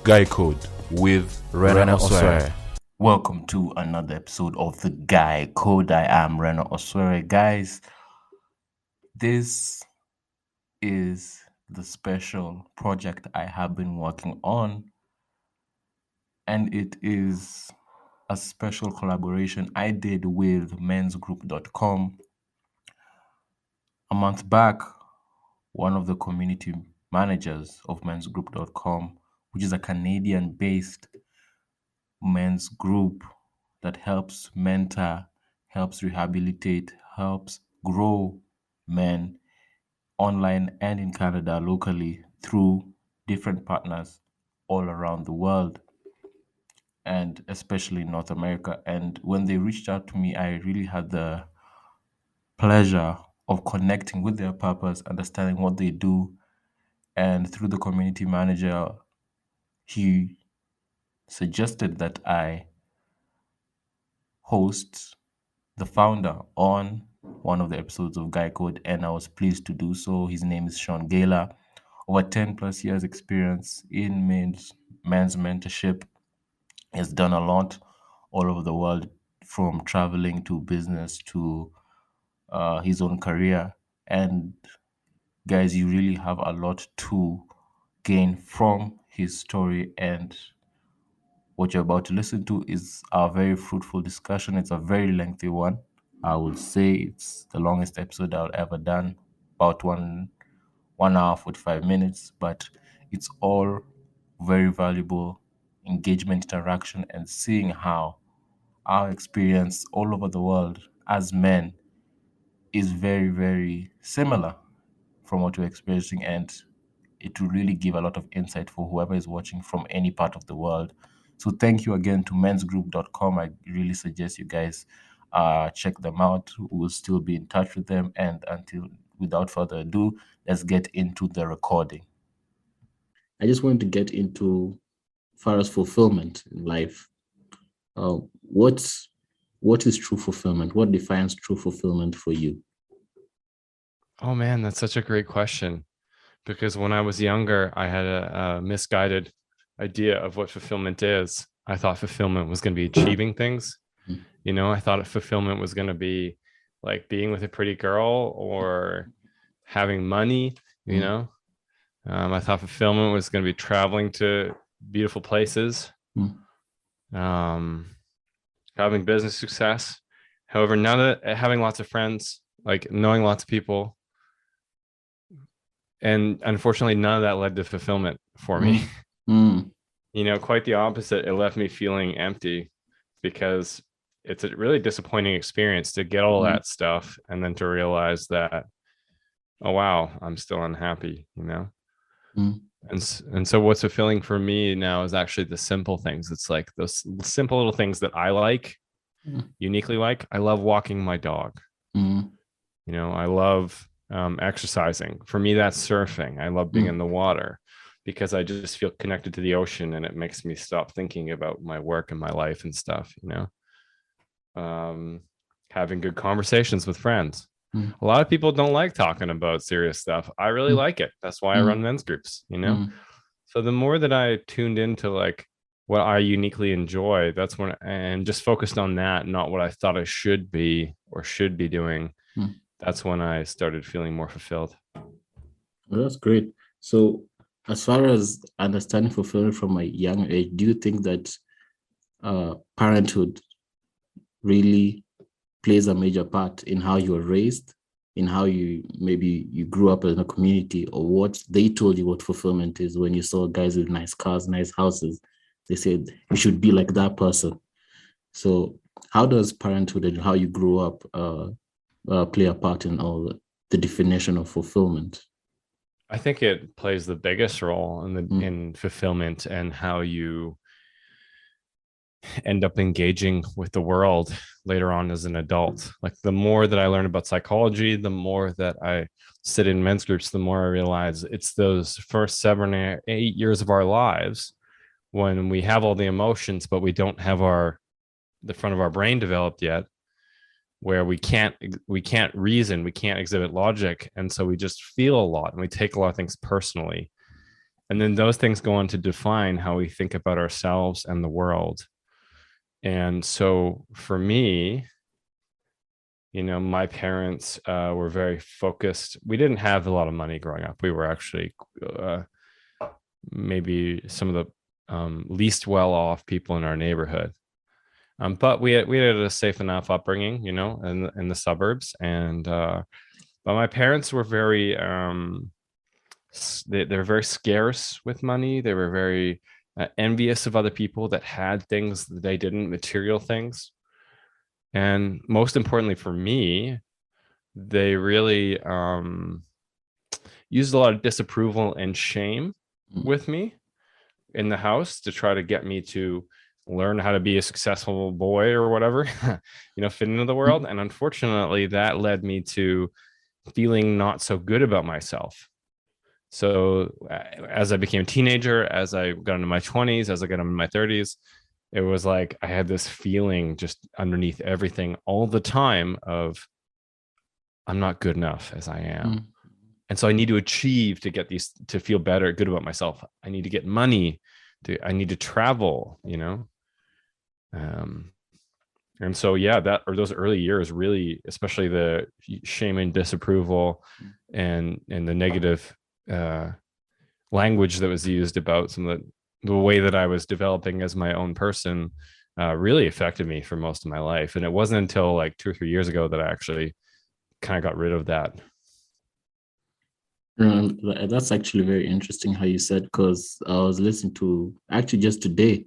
Guy Code with Rena Oswere. Welcome to another episode of the Guy Code. I am Rena Oswere. Guys, this is the special project I have been working on, and it is a special collaboration I did with mensgroup.com. A month back, one of the community managers of mensgroup.com, which is a Canadian-based men's group that helps mentor, helps rehabilitate, helps grow men online and in Canada locally through different partners all around the world and especially in North America. And when they reached out to me, I really had the pleasure of connecting with their purpose, understanding what they do. And through the community manager, he suggested that I host the founder on one of the episodes of Guy Code, and I was pleased to do so. His name is Sean GALLA. Over 10 plus years experience in men's mentorship. He's done a lot all over the world, from traveling to business to his own career. And guys, you really have a lot to gain from his story, and what you're about to listen to is a very fruitful discussion. It's a very lengthy one. I would say it's the longest episode I've ever done, about 1 hour 45 minutes, but it's all very valuable engagement, interaction, and seeing how our experience all over the world as men is very, very similar from what we're experiencing, and it will really give a lot of insight for whoever is watching from any part of the world. So thank you again to mensgroup.com. I really suggest you guys check them out. We'll still be in touch with them. And without further ado, let's get into the recording. I just wanted to get into far as fulfillment in life. What is true fulfillment? What defines true fulfillment for you? Oh man, that's such a great question. Because when I was younger, I had a misguided idea of what fulfillment is. I thought fulfillment was going to be achieving things. You know, I thought fulfillment was going to be like being with a pretty girl or having money, you know. I thought fulfillment was going to be traveling to beautiful places, having business success. However, none of that, having lots of friends, like knowing lots of people. And unfortunately, none of that led to fulfillment for me. You know, quite the opposite. It left me feeling empty because it's a really disappointing experience to get all that stuff and then to realize that, oh, wow, I'm still unhappy, you know? And so what's fulfilling for me now is actually the simple things. It's like those simple little things that I like, uniquely like. I love walking my dog. You know, I love exercising. For me, that's surfing. I love being in the water because I just feel connected to the ocean, and it makes me stop thinking about my work and my life and stuff, you know. Having good conversations with friends. A lot of people don't like talking about serious stuff. I really like it. That's why I run men's groups, you know. So the more that I tuned into like what I uniquely enjoy, that's when, and just focused on that, not what I thought I should be or should be doing. That's when I started feeling more fulfilled. Well, that's great. So as far as understanding fulfillment from a young age, do you think that parenthood really plays a major part in how you were raised, in how you grew up in a community, or what they told you what fulfillment is when you saw guys with nice cars, nice houses? They said you should be like that person. So how does parenthood and how you grew up play a part in all the definition of fulfillment? I think it plays the biggest role in fulfillment and how you end up engaging with the world later on as an adult. Like the more that I learn about psychology, the more that I sit in men's groups, the more I realize it's those first 7 or 8 years of our lives when we have all the emotions, but we don't have the front of our brain developed yet, where we can't reason, we can't exhibit logic, and so we just feel a lot and we take a lot of things personally. And then those things go on to define how we think about ourselves and the world. And so for me, my parents were very focused. We didn't have a lot of money growing up. We were actually maybe some of the least well-off people in our neighborhood. But we had a safe enough upbringing, in the suburbs. And but my parents were very they're very scarce with money. They were very envious of other people that had things that they didn't, material things. And most importantly for me, they really used a lot of disapproval and shame with me in the house to try to get me to learn how to be a successful boy or whatever, fit into the world. And unfortunately, that led me to feeling not so good about myself. So as I became a teenager, as I got into my 20s, as I got into my 30s, it was like I had this feeling just underneath everything all the time of I'm not good enough as I am. And so I need to achieve to get these, to feel better, good about myself. I need to get money, I need to travel, and so, yeah, those early years really, especially the shame and disapproval and the negative language that was used about some of the way that I was developing as my own person really affected me for most of my life. And it wasn't until like 2 or 3 years ago that I actually kind of got rid of that. That's actually very interesting how you said, because I was listening to, actually just today,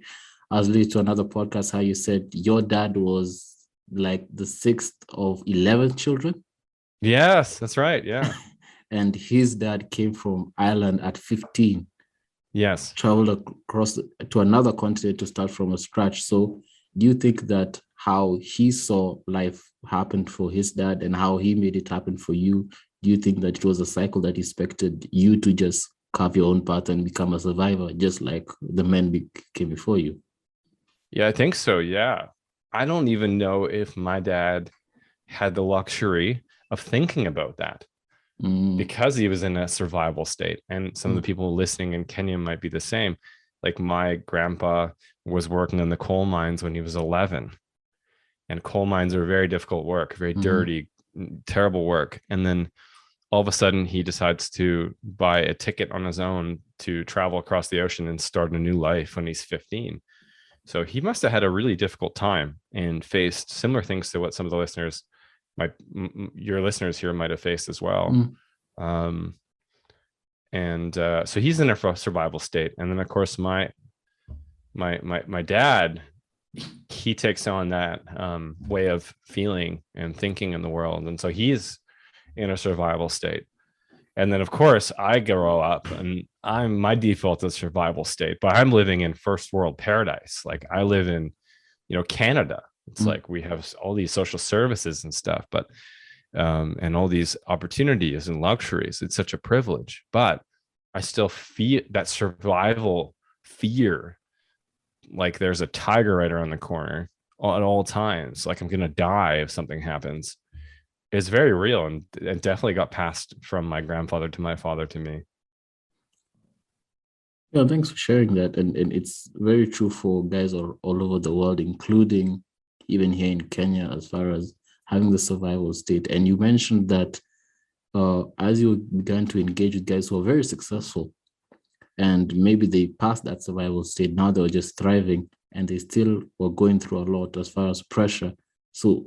I was listening to another podcast, how you said your dad was like the 6th of 11 children. Yes, that's right. Yeah. And his dad came from Ireland at 15. Yes. Traveled across to another continent to start from scratch. So do you think that how he saw life happen for his dad and how he made it happen for you, do you think that it was a cycle that expected you to just carve your own path and become a survivor, just like the men came before you? Yeah, I think so. Yeah. I don't even know if my dad had the luxury of thinking about that because he was in a survival state. And some of the people listening in Kenya might be the same. Like my grandpa was working in the coal mines when he was 11. And coal mines are very difficult work, very dirty, terrible work. And then all of a sudden he decides to buy a ticket on his own to travel across the ocean and start a new life when he's 15. So he must have had a really difficult time and faced similar things to what some of the listeners your listeners here might have faced as well. So he's in a survival state. And then of course, my dad, he takes on that way of feeling and thinking in the world. And so he's in a survival state. And then of course I grow up and my default is survival state, but I'm living in first world paradise. Like I live in, Canada. It's like we have all these social services and stuff, but and all these opportunities and luxuries. It's such a privilege, but I still feel that survival fear. Like there's a tiger right around the corner at all times. Like I'm going to die if something happens. It's very real, and it definitely got passed from my grandfather to my father to me. Yeah, thanks for sharing that. And it's very true for guys all over the world, including even here in Kenya, as far as having the survival state. And you mentioned that as you began to engage with guys who are very successful, and maybe they passed that survival state, now they're just thriving, and they still were going through a lot as far as pressure. So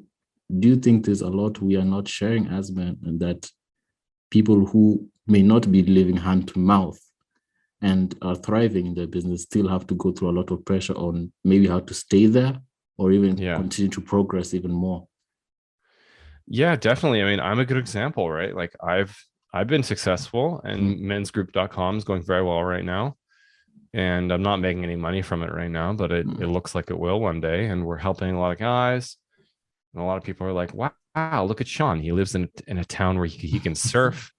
do you think there's a lot we are not sharing as men, and that people who may not be living hand to mouth and are thriving in their business still have to go through a lot of pressure on maybe how to stay there or even continue to progress even more? Yeah, definitely. I mean, I'm a good example, right? Like I've been successful, and mensgroup.com is going very well right now. And I'm not making any money from it right now, but it looks like it will one day. And we're helping a lot of guys. And a lot of people are like, wow, look at Sean. He lives in a town where he can surf.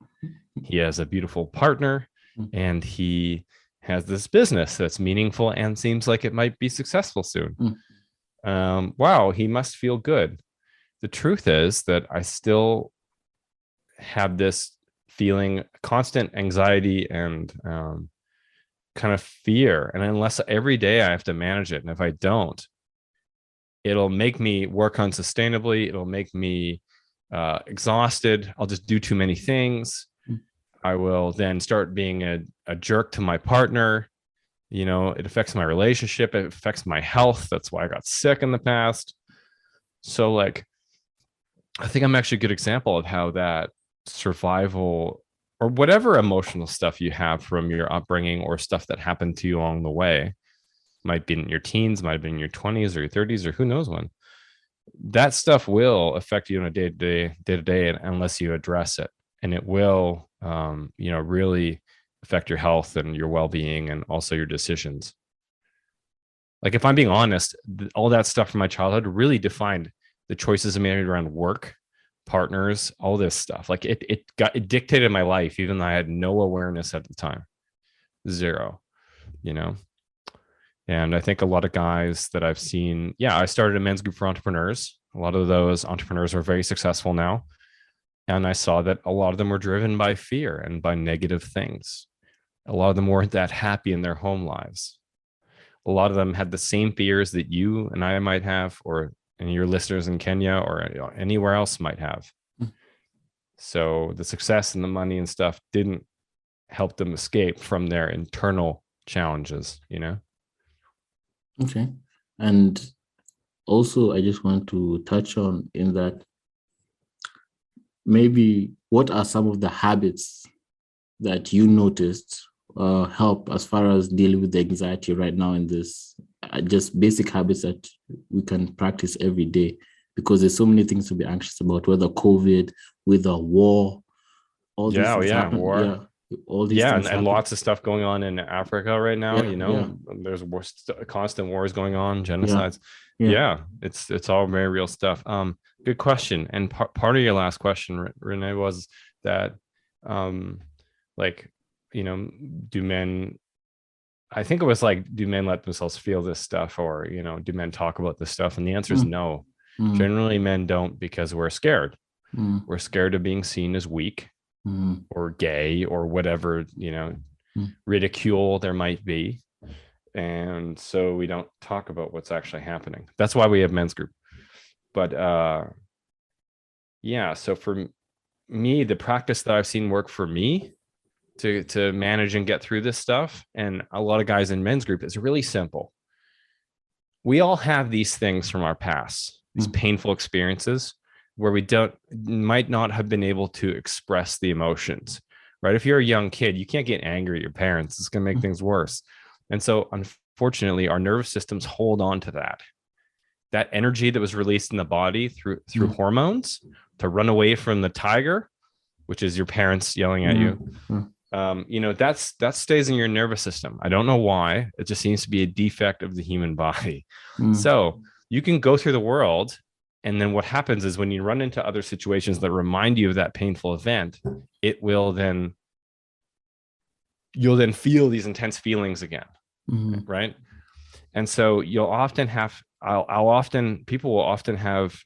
He has a beautiful partner, and he has this business that's meaningful and seems like it might be successful soon. Wow, he must feel good. The truth is that I still have this feeling, constant anxiety and kind of fear. And unless every day I have to manage it, and if I don't, it'll make me work unsustainably. It'll make me exhausted. I'll just do too many things. I will then start being a jerk to my partner. You know, it affects my relationship. It affects my health. That's why I got sick in the past. So like, I think I'm actually a good example of how that survival or whatever emotional stuff you have from your upbringing or stuff that happened to you along the way, might be in your teens, might have been in your 20s or your 30s, or who knows when, that stuff will affect you on a day-to-day unless you address it. And it will, really affect your health and your well-being and also your decisions. Like, if I'm being honest, all that stuff from my childhood really defined the choices I made around work, partners, all this stuff. Like it dictated my life, even though I had no awareness at the time. Zero, And I think a lot of guys that I've seen, I started a men's group for entrepreneurs. A lot of those entrepreneurs are very successful now. And I saw that a lot of them were driven by fear and by negative things. A lot of them weren't that happy in their home lives. A lot of them had the same fears that you and I might have, or any of your listeners in Kenya or anywhere else might have. So the success and the money and stuff didn't help them escape from their internal challenges, Okay. And also, I just want to touch on in that, maybe what are some of the habits that you noticed help as far as dealing with the anxiety right now in this, just basic habits that we can practice every day, because there's so many things to be anxious about, whether COVID, whether war, all these things happen. War. All these things and lots of stuff going on in Africa right now. There's constant wars going on, genocides. It's all very real stuff. Good question. And part of your last question, Renee, was that do men, I think it was like, do men let themselves feel this stuff, or do men talk about this stuff? And the answer is no. Generally men don't, because we're scared. We're scared of being seen as weak or gay or whatever, ridicule there might be. And so we don't talk about what's actually happening. That's why we have men's group. But so for me, the practice that I've seen work for me to manage and get through this stuff, and a lot of guys in men's group, is really simple. We all have these things from our past, these painful experiences where we might not have been able to express the emotions, right? If you're a young kid, you can't get angry at your parents. It's going to make things worse. And so unfortunately, our nervous systems hold on to that energy that was released in the body through hormones to run away from the tiger, which is your parents yelling at you. That stays in your nervous system. I don't know why. It just seems to be a defect of the human body. So you can go through the world, and then what happens is when you run into other situations that remind you of that painful event, you'll then feel these intense feelings again, right? And so people will often have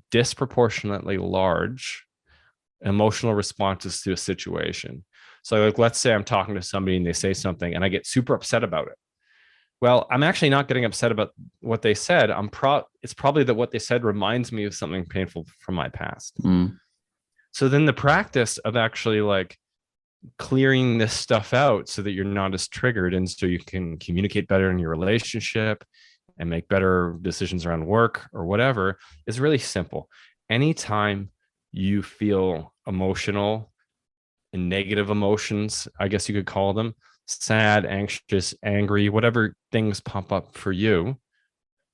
disproportionately large emotional responses to a situation. So like, let's say I'm talking to somebody and they say something and I get super upset about it. Well, I'm actually not getting upset about what they said. It's probably that what they said reminds me of something painful from my past. So then the practice of actually like clearing this stuff out so that you're not as triggered, and so you can communicate better in your relationship and make better decisions around work or whatever, is really simple. Anytime you feel emotional and negative emotions, I guess you could call them, sad, anxious, angry, whatever things pop up for you,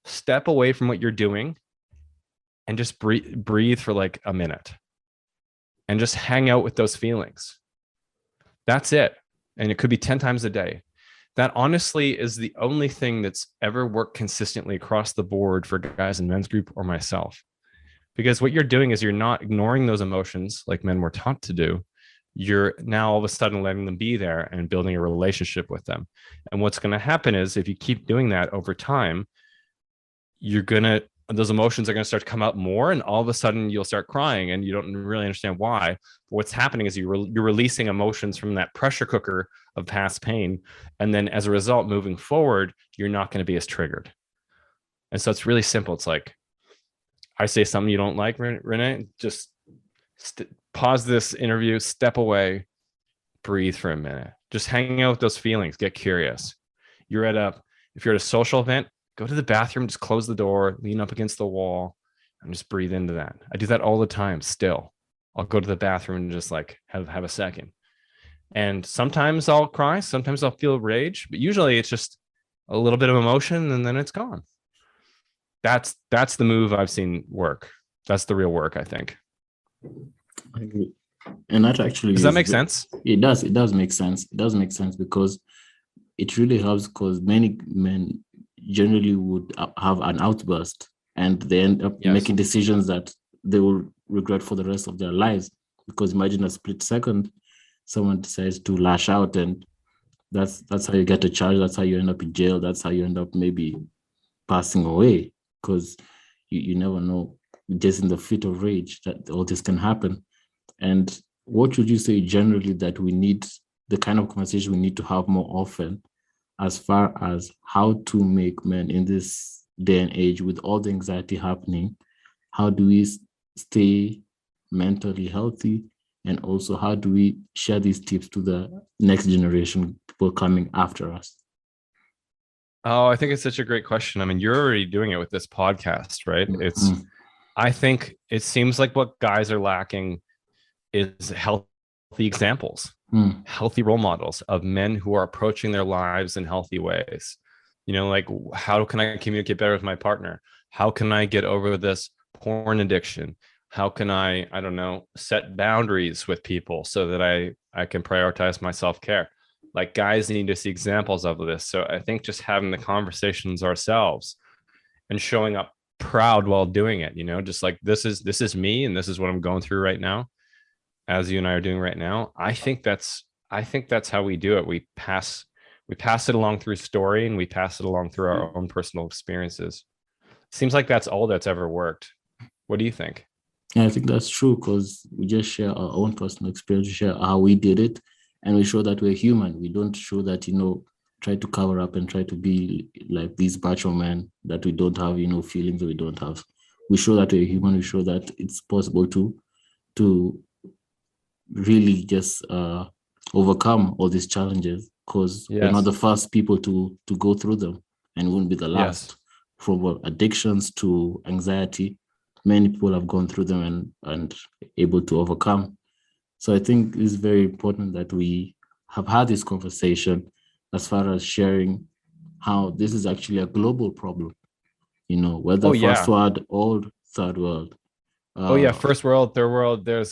step away from what you're doing and just breathe for like a minute and just hang out with those feelings. That's it. And it could be 10 times a day. That honestly is the only thing that's ever worked consistently across the board for guys in men's group or myself. Because what you're doing is you're not ignoring those emotions like men were taught to do. You're now all of a sudden letting them be there and building a relationship with them. And what's going to happen is, if you keep doing that over time, you're going to those emotions are going to start to come out more, and all of a sudden you'll start crying and you don't really understand why. But what's happening is you're releasing emotions from that pressure cooker of past pain, and then as a result, moving forward, you're not going to be as triggered. And so it's really simple. It's like, I say something you don't like, Renee, just pause this interview, step away, breathe for a minute, just hang out with those feelings, get curious. If you're at a social event, go to the bathroom, just close the door, lean up against the wall, and just breathe into that. I do that all the time still. I'll go to the bathroom and just like have a second. And sometimes I'll cry, sometimes I'll feel rage, but usually it's just a little bit of emotion and then it's gone. That's the move I've seen work. That's the real work, I think. I agree. And that actually does that make sense? It does. It does make sense. It does make sense because it really helps, because many men generally would have an outburst and they end up making decisions that they will regret for the rest of their lives. Because imagine a split second, someone decides to lash out, and that's how you get a charge. That's how you end up in jail. That's how you end up maybe passing away, because you never know, just in the fit of rage, that all this can happen. And what would you say generally that we need, the kind of conversation we need to have more often, as far as how to make men in this day and age with all the anxiety happening, how do we stay mentally healthy? And also, how do we share these tips to the next generation, people coming after us? Oh, I think it's such a great question. I mean, you're already doing it with this podcast, right? I think it seems like what guys are lacking is healthy examples, healthy role models of men who are approaching their lives in healthy ways. You know, like, how can I communicate better with my partner? How can I get over this porn addiction? How can I don't know, set boundaries with people so that I can prioritize my self-care? Like, guys need to see examples of this. So I think just having the conversations ourselves and showing up proud while doing it, you know, just like, this is me and this is what I'm going through right now, as you and I are doing right now. I think that's how we do it. We pass it along through story, and we pass it along through our own personal experiences. Seems like that's all that's ever worked. What do you think? Yeah, I think that's true, because we just share our own personal experience, we share how we did it, and we show that we're human. We don't show that, try to cover up and try to be like these macho men, that we don't have, feelings that we don't have. We show that we're human. We show that it's possible to really just overcome all these challenges, because we're not the first people to go through them, and we won't be the last. From addictions to anxiety, many people have gone through them and able to overcome. So I think it's very important that we have had this conversation as far as sharing how this is actually a global problem, whether first world or third world. First world, third world. There's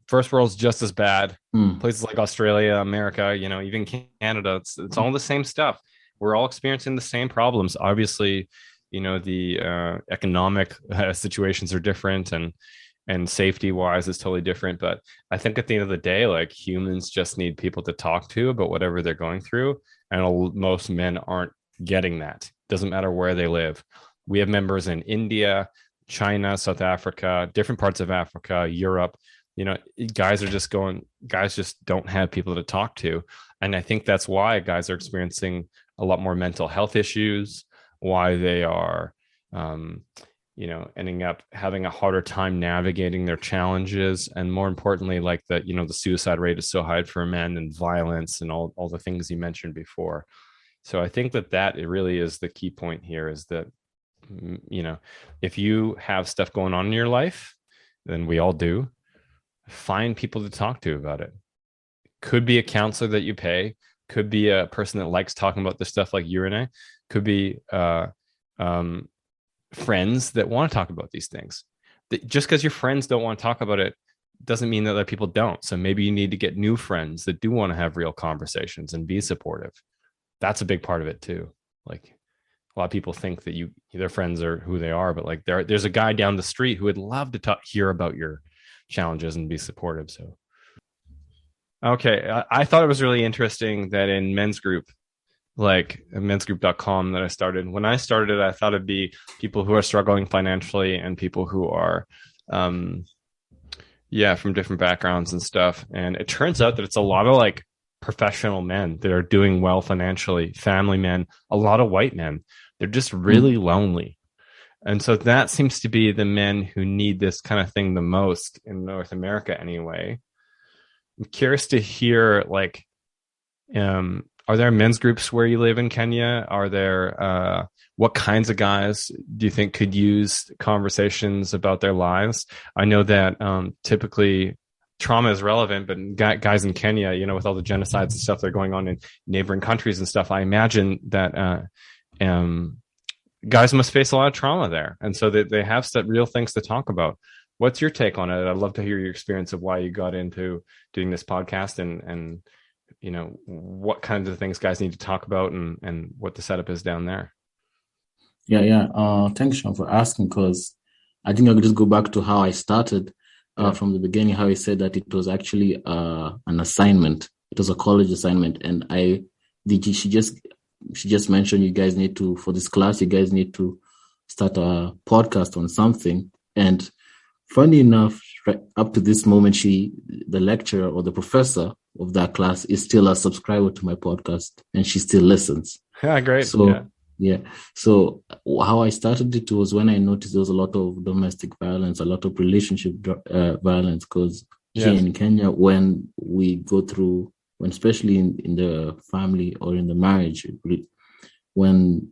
first world's just as bad. Places like Australia, America, even Canada, it's all the same stuff. We're all experiencing the same problems. Obviously, the economic situations are different, and safety wise is totally different. But I think at the end of the day, like, humans just need people to talk to about whatever they're going through. And most men aren't getting that. Doesn't matter where they live. We have members in India, China, South Africa, different parts of Africa, Europe. Guys just don't have people to talk to. And I think that's why guys are experiencing a lot more mental health issues, why they are ending up having a harder time navigating their challenges. And more importantly, like the suicide rate is so high for men, and violence, and all the things you mentioned before. So I think that it really is the key point here, is that, if you have stuff going on in your life, then we all do, find people to talk to about it. Could be a counselor that you pay, could be a person that likes talking about this stuff like you, Renee, could be friends that want to talk about these things. Just because your friends don't want to talk about it doesn't mean that other people don't. So maybe you need to get new friends that do want to have real conversations and be supportive. That's a big part of it too. Like, a lot of people think that their friends are who they are, but like, there's a guy down the street who would love to hear about your challenges and be supportive. So, okay, I thought it was really interesting that in men's group, like mensgroup.com that I started. When I started, I thought it'd be people who are struggling financially and people who are, from different backgrounds and stuff. And it turns out that it's a lot of like professional men that are doing well financially, family men, a lot of white men. They're just really lonely. And so that seems to be the men who need this kind of thing the most in North America anyway. I'm curious to hear, like, are there men's groups where you live in Kenya? Are there, what kinds of guys do you think could use conversations about their lives? I know that typically trauma is relevant, but guys in Kenya, you know, with all the genocides and stuff that are going on in neighboring countries and stuff, I imagine that guys must face a lot of trauma there. And so they have some real things to talk about. What's your take on it? I'd love to hear your experience of why you got into doing this podcast and you know, what kinds of things guys need to talk about and what the setup is down there. Yeah. Thanks, Sean, for asking, because I think I could just go back to how I started from the beginning, how he said that it was actually an assignment. It was a college assignment. And she just mentioned, you guys need to, for this class, you guys need to start a podcast on something. And funny enough, right up to this moment, the lecturer or the professor of that class is still a subscriber to my podcast, and she still listens. Yeah, great. So, yeah. So how I started it was when I noticed there was a lot of domestic violence, a lot of relationship violence, because here in Kenya, when we go through, when especially in the family or in the marriage, when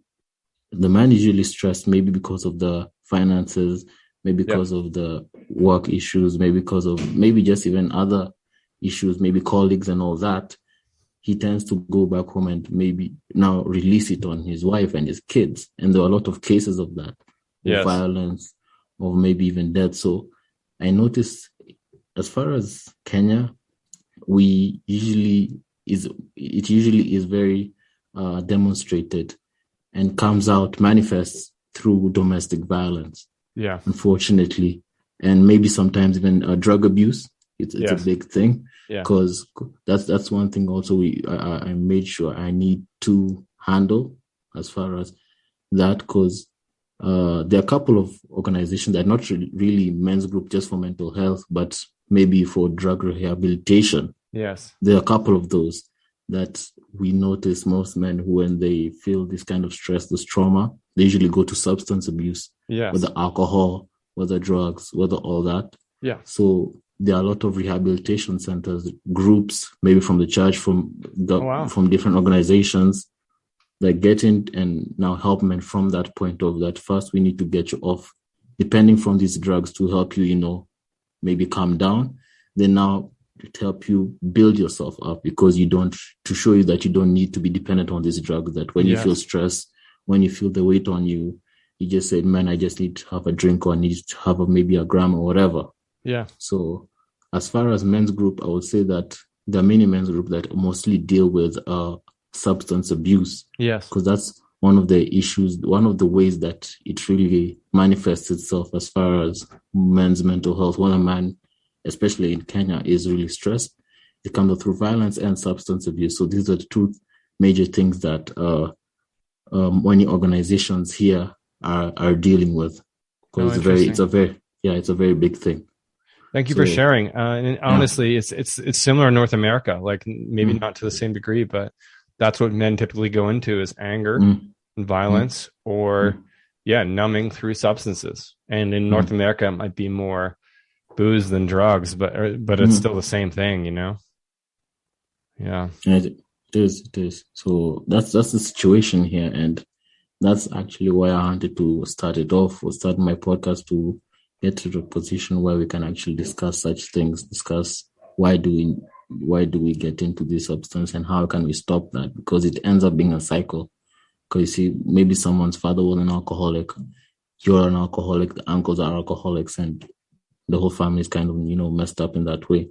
the man is usually stressed, maybe because of the finances, maybe because of the work issues, maybe because of maybe just even other issues, maybe colleagues and all that, he tends to go back home and maybe now release it on his wife and his kids. And there are a lot of cases of that, of violence, or maybe even death. So I noticed, as far as Kenya, it usually is very demonstrated and comes out, manifests through domestic violence. Yeah, unfortunately, and maybe sometimes even drug abuse. It's a big thing, because that's one thing also I made sure I need to handle as far as that, because there are a couple of organizations that are not really men's group just for mental health, but maybe for drug rehabilitation. Yes, there are a couple of those that we notice most men who, when they feel this kind of stress, this trauma, they usually go to substance abuse, whether alcohol, whether drugs, whether all that. Yeah. So there are a lot of rehabilitation centers, groups, maybe from the church, from different organizations that get in and now help men from that point of that. First, we need to get you off, depending from these drugs, to help you, maybe calm down. Then now to help you build yourself up, because to show you that you don't need to be dependent on these drugs, that when you feel stressed, when you feel the weight on you, you just said, man, I just need to have a drink, or I need to have maybe a gram or whatever. Yeah. So as far as men's group, I would say that there are many men's group that mostly deal with substance abuse. Yes. Because that's one of the issues, one of the ways that it really manifests itself as far as men's mental health. When a man, especially in Kenya, is really stressed, it comes through violence and substance abuse. So these are the two major things that many organizations here are dealing with. Because it's a very big thing. Thank you for sharing. And honestly, it's similar in North America, like maybe not to the same degree, but that's what men typically go into, is anger and violence, or numbing through substances. And in North America, it might be more booze than drugs, but it's still the same thing, Yeah. It is. So that's the situation here, and that's actually why I wanted to start my podcast, to get to the position where we can actually discuss such things, discuss why do we get into this substance and how can we stop that, because it ends up being a cycle. Because you see, maybe someone's father was an alcoholic, you're an alcoholic, the uncles are alcoholics, and the whole family is kind of, messed up in that way.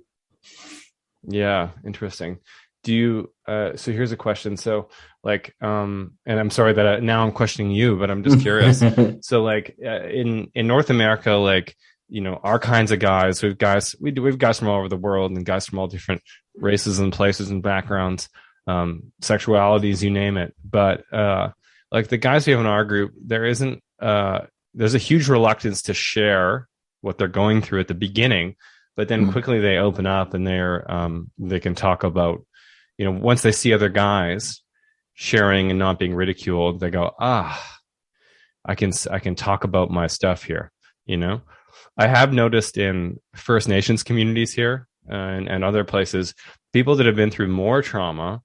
Yeah, interesting. Do you, so here's a question. So like, and I'm sorry that now I'm questioning you, but I'm just curious. So like in North America, like, our kinds of guys, we have guys from all over the world and guys from all different races and places and backgrounds. sexualities, you name it. But like the guys we have in our group, there's a huge reluctance to share what they're going through at the beginning, but then quickly they open up and they can talk about, once they see other guys sharing and not being ridiculed, they go, I can talk about my stuff here. I have noticed in First Nations communities here and other places, people that have been through more trauma,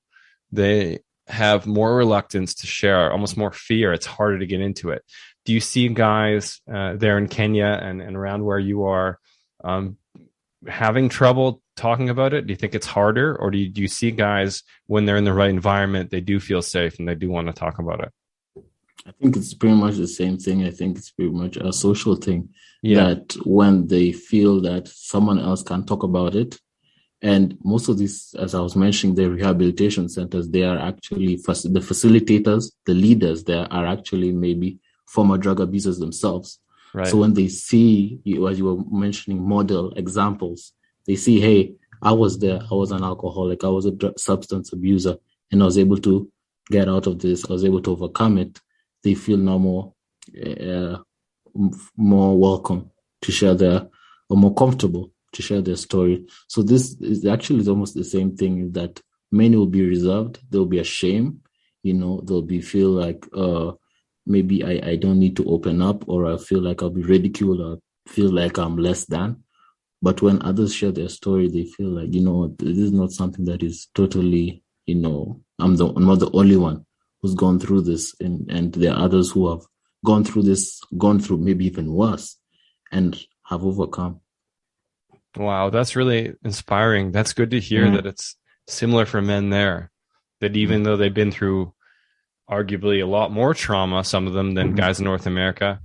they have more reluctance to share, almost more fear. It's harder to get into it. Do you see guys there in Kenya and around where you are having trouble talking about it? Do you think it's harder, or do you see guys when they're in the right environment, they do feel safe and they do want to talk about it? I think it's pretty much the same thing. I think it's pretty much a social thing that when they feel that someone else can talk about it, and most of these, as I was mentioning, the rehabilitation centers, they are actually the facilitators, the leaders there are actually maybe former drug abusers themselves. Right. So when they see, as you were mentioning, model examples, they see, hey, I was there, I was an alcoholic, I was a substance abuser, and I was able to get out of this, I was able to overcome it. They feel now more welcome to share or more comfortable to share their story. So this is actually almost the same thing, that many will be reserved, they'll be ashamed, they'll feel like maybe I don't need to open up, or I feel like I'll be ridiculed, or feel like I'm less than. But when others share their story, they feel like, this is not something that is totally, I'm not the only one who's gone through this, and there are others who have gone through maybe even worse and have overcome. Wow, that's really inspiring. That's good to hear that it's similar for men there, that even though they've been through arguably a lot more trauma, some of them, than guys in North America,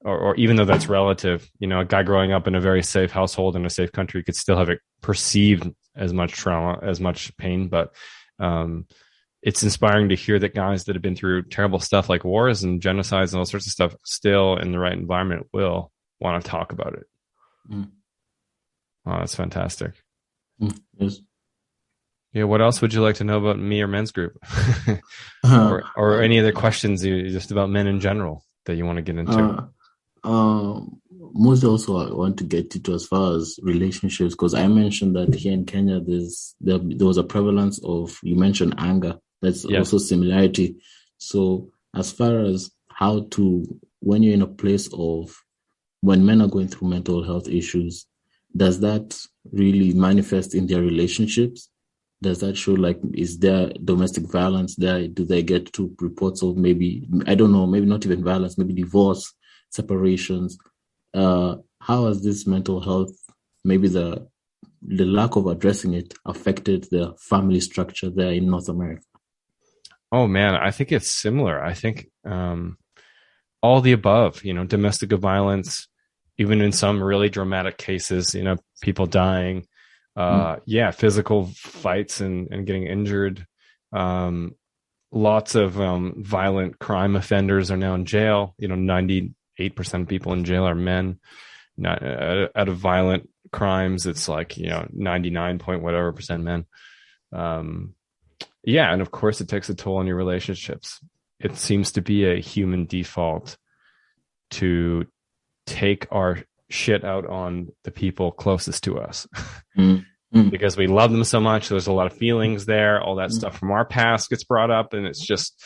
or even though that's relative, a guy growing up in a very safe household in a safe country could still have it perceived as much trauma, as much pain. But it's inspiring to hear that guys that have been through terrible stuff like wars and genocides and all sorts of stuff, still in the right environment, will want to talk about it. Oh, that's fantastic. Yes. Yeah. What else would you like to know about me or men's group? or any other questions just about men in general that you want to get into? Most also I want to get into as far as relationships, because I mentioned that here in Kenya there was a prevalence of, you mentioned anger. That's also similarity. So as far as how to, when you're in a place of, when men are going through mental health issues, does that really manifest in their relationships? Does that show, like, is there domestic violence there? Do they get to reports of maybe, I don't know, maybe not even violence, maybe divorce, separations? How has this mental health, maybe the lack of addressing it, affected the family structure there in North America? Oh man, I think it's similar. I think all the above, domestic violence, even in some really dramatic cases, people dying, physical fights and getting injured. Lots of violent crime offenders are now in jail. 98% of people in jail are men. Not out of violent crimes, it's like 99 point whatever percent men. And of course it takes a toll on your relationships. It seems to be a human default to take our shit out on the people closest to us because we love them so much. There's a lot of feelings there. All that stuff from our past gets brought up, and it's just,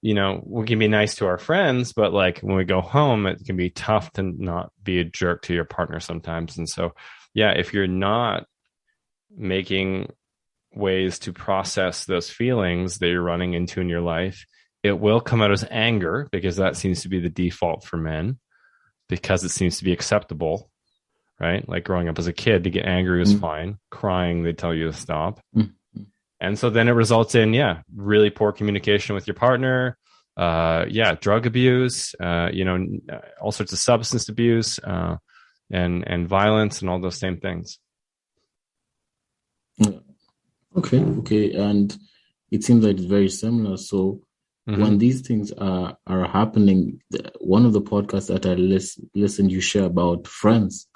we can be nice to our friends, but like when we go home, it can be tough to not be a jerk to your partner sometimes. And so, if you're not making ways to process those feelings that you're running into in your life, it will come out as anger, because that seems to be the default for men, because it seems to be acceptable, right? Like growing up as a kid, to get angry was fine. Crying, they tell you to stop. And so then it results in, really poor communication with your partner, drug abuse, all sorts of substance abuse, and violence and all those same things. Okay. And it seems like it's very similar. So when these things are happening, one of the podcasts that I listened, you share about friends.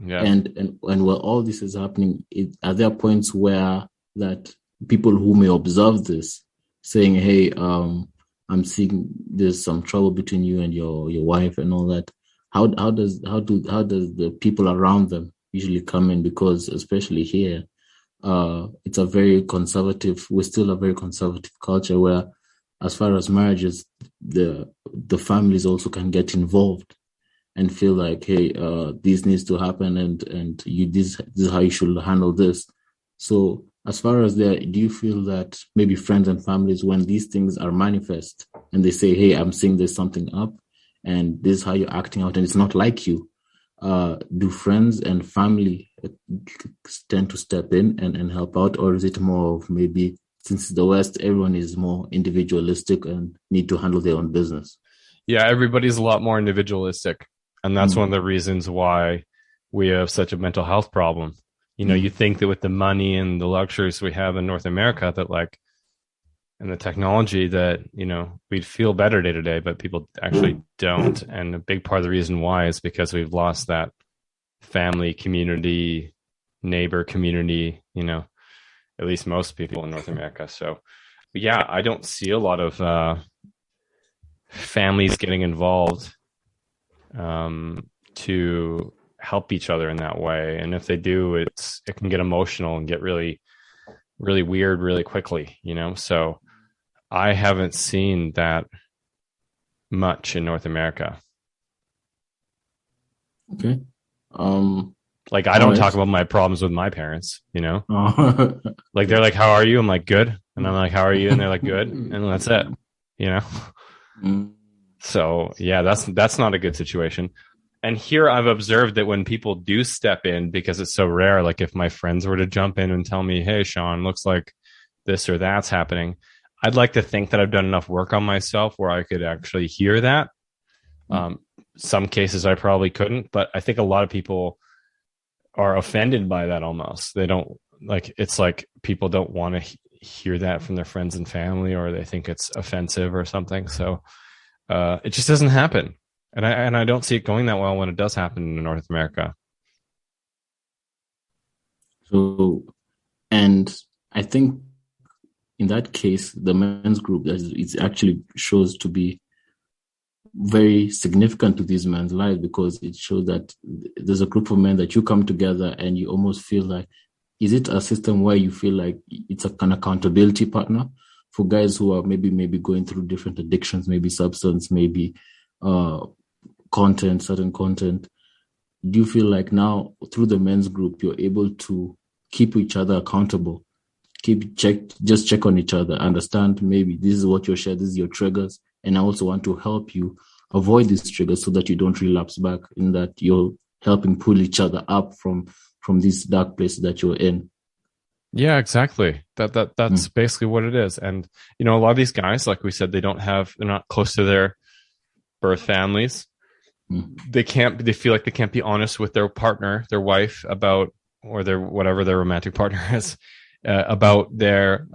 Yeah. And where all this is happening, are there points where that people who may observe this, saying, "Hey, I'm seeing there's some trouble between you and your wife and all that." How does the people around them usually come in? Because especially here, it's a very conservative. We're still a very conservative culture where, as far as marriages, the families also can get involved and feel like, hey, this needs to happen, and this is how you should handle this. So, as far as do you feel that maybe friends and families, when these things are manifest and they say, hey, I'm seeing there's something up, and this is how you're acting out, and it's not like you, do friends and family tend to step in and help out, or is it more of maybe, since the West, everyone is more individualistic and need to handle their own business? Yeah, everybody's a lot more individualistic. And that's one of the reasons why we have such a mental health problem. You know, you think that with the money and the luxuries we have in North America, that like, and the technology, that, you know, we'd feel better day to day, but people actually don't. And a big part of the reason why is because we've lost that family, community, neighbor community, you know, at least most people in North America. So yeah, I don't see a lot of families getting involved to help each other in that way. And if they do, it can get emotional and get really, really weird really quickly, you know? So I haven't seen that much in North America. Okay. Like, I don't talk about my problems with my parents, you know? Like, they're like, how are you? I'm like, good. And I'm like, how are you? And they're like, good. And that's it, you know? So yeah, that's not a good situation. And here I've observed that when people do step in, because it's so rare, like if my friends were to jump in and tell me, hey, Sean, looks like this or that's happening, I'd like to think that I've done enough work on myself where I could actually hear that. Some cases I probably couldn't, but I think a lot of people are offended by that almost. They don't like, it's like people don't want to hear that from their friends and family, or they think it's offensive or something. So it just doesn't happen. And I don't see it going that well when it does happen in North America. So, and I think in that case, the men's group, it actually shows to be very significant to these men's lives, because it shows that there's a group of men that you come together and you almost feel like, is it a system where you feel like it's an accountability partner for guys who are maybe going through different addictions, maybe substance, maybe certain content? Do you feel like now through the men's group, you're able to keep each other accountable, just check on each other, understand maybe this is what your share, this is your triggers, and I also want to help you avoid these triggers so that you don't relapse back, in that you're helping pull each other up from these dark places that you're in? Yeah, exactly. That's basically what it is. And, you know, a lot of these guys, like we said, they're not close to their birth families. They feel like they can't be honest with their partner, their wife, about, or their, whatever their romantic partner is, about their,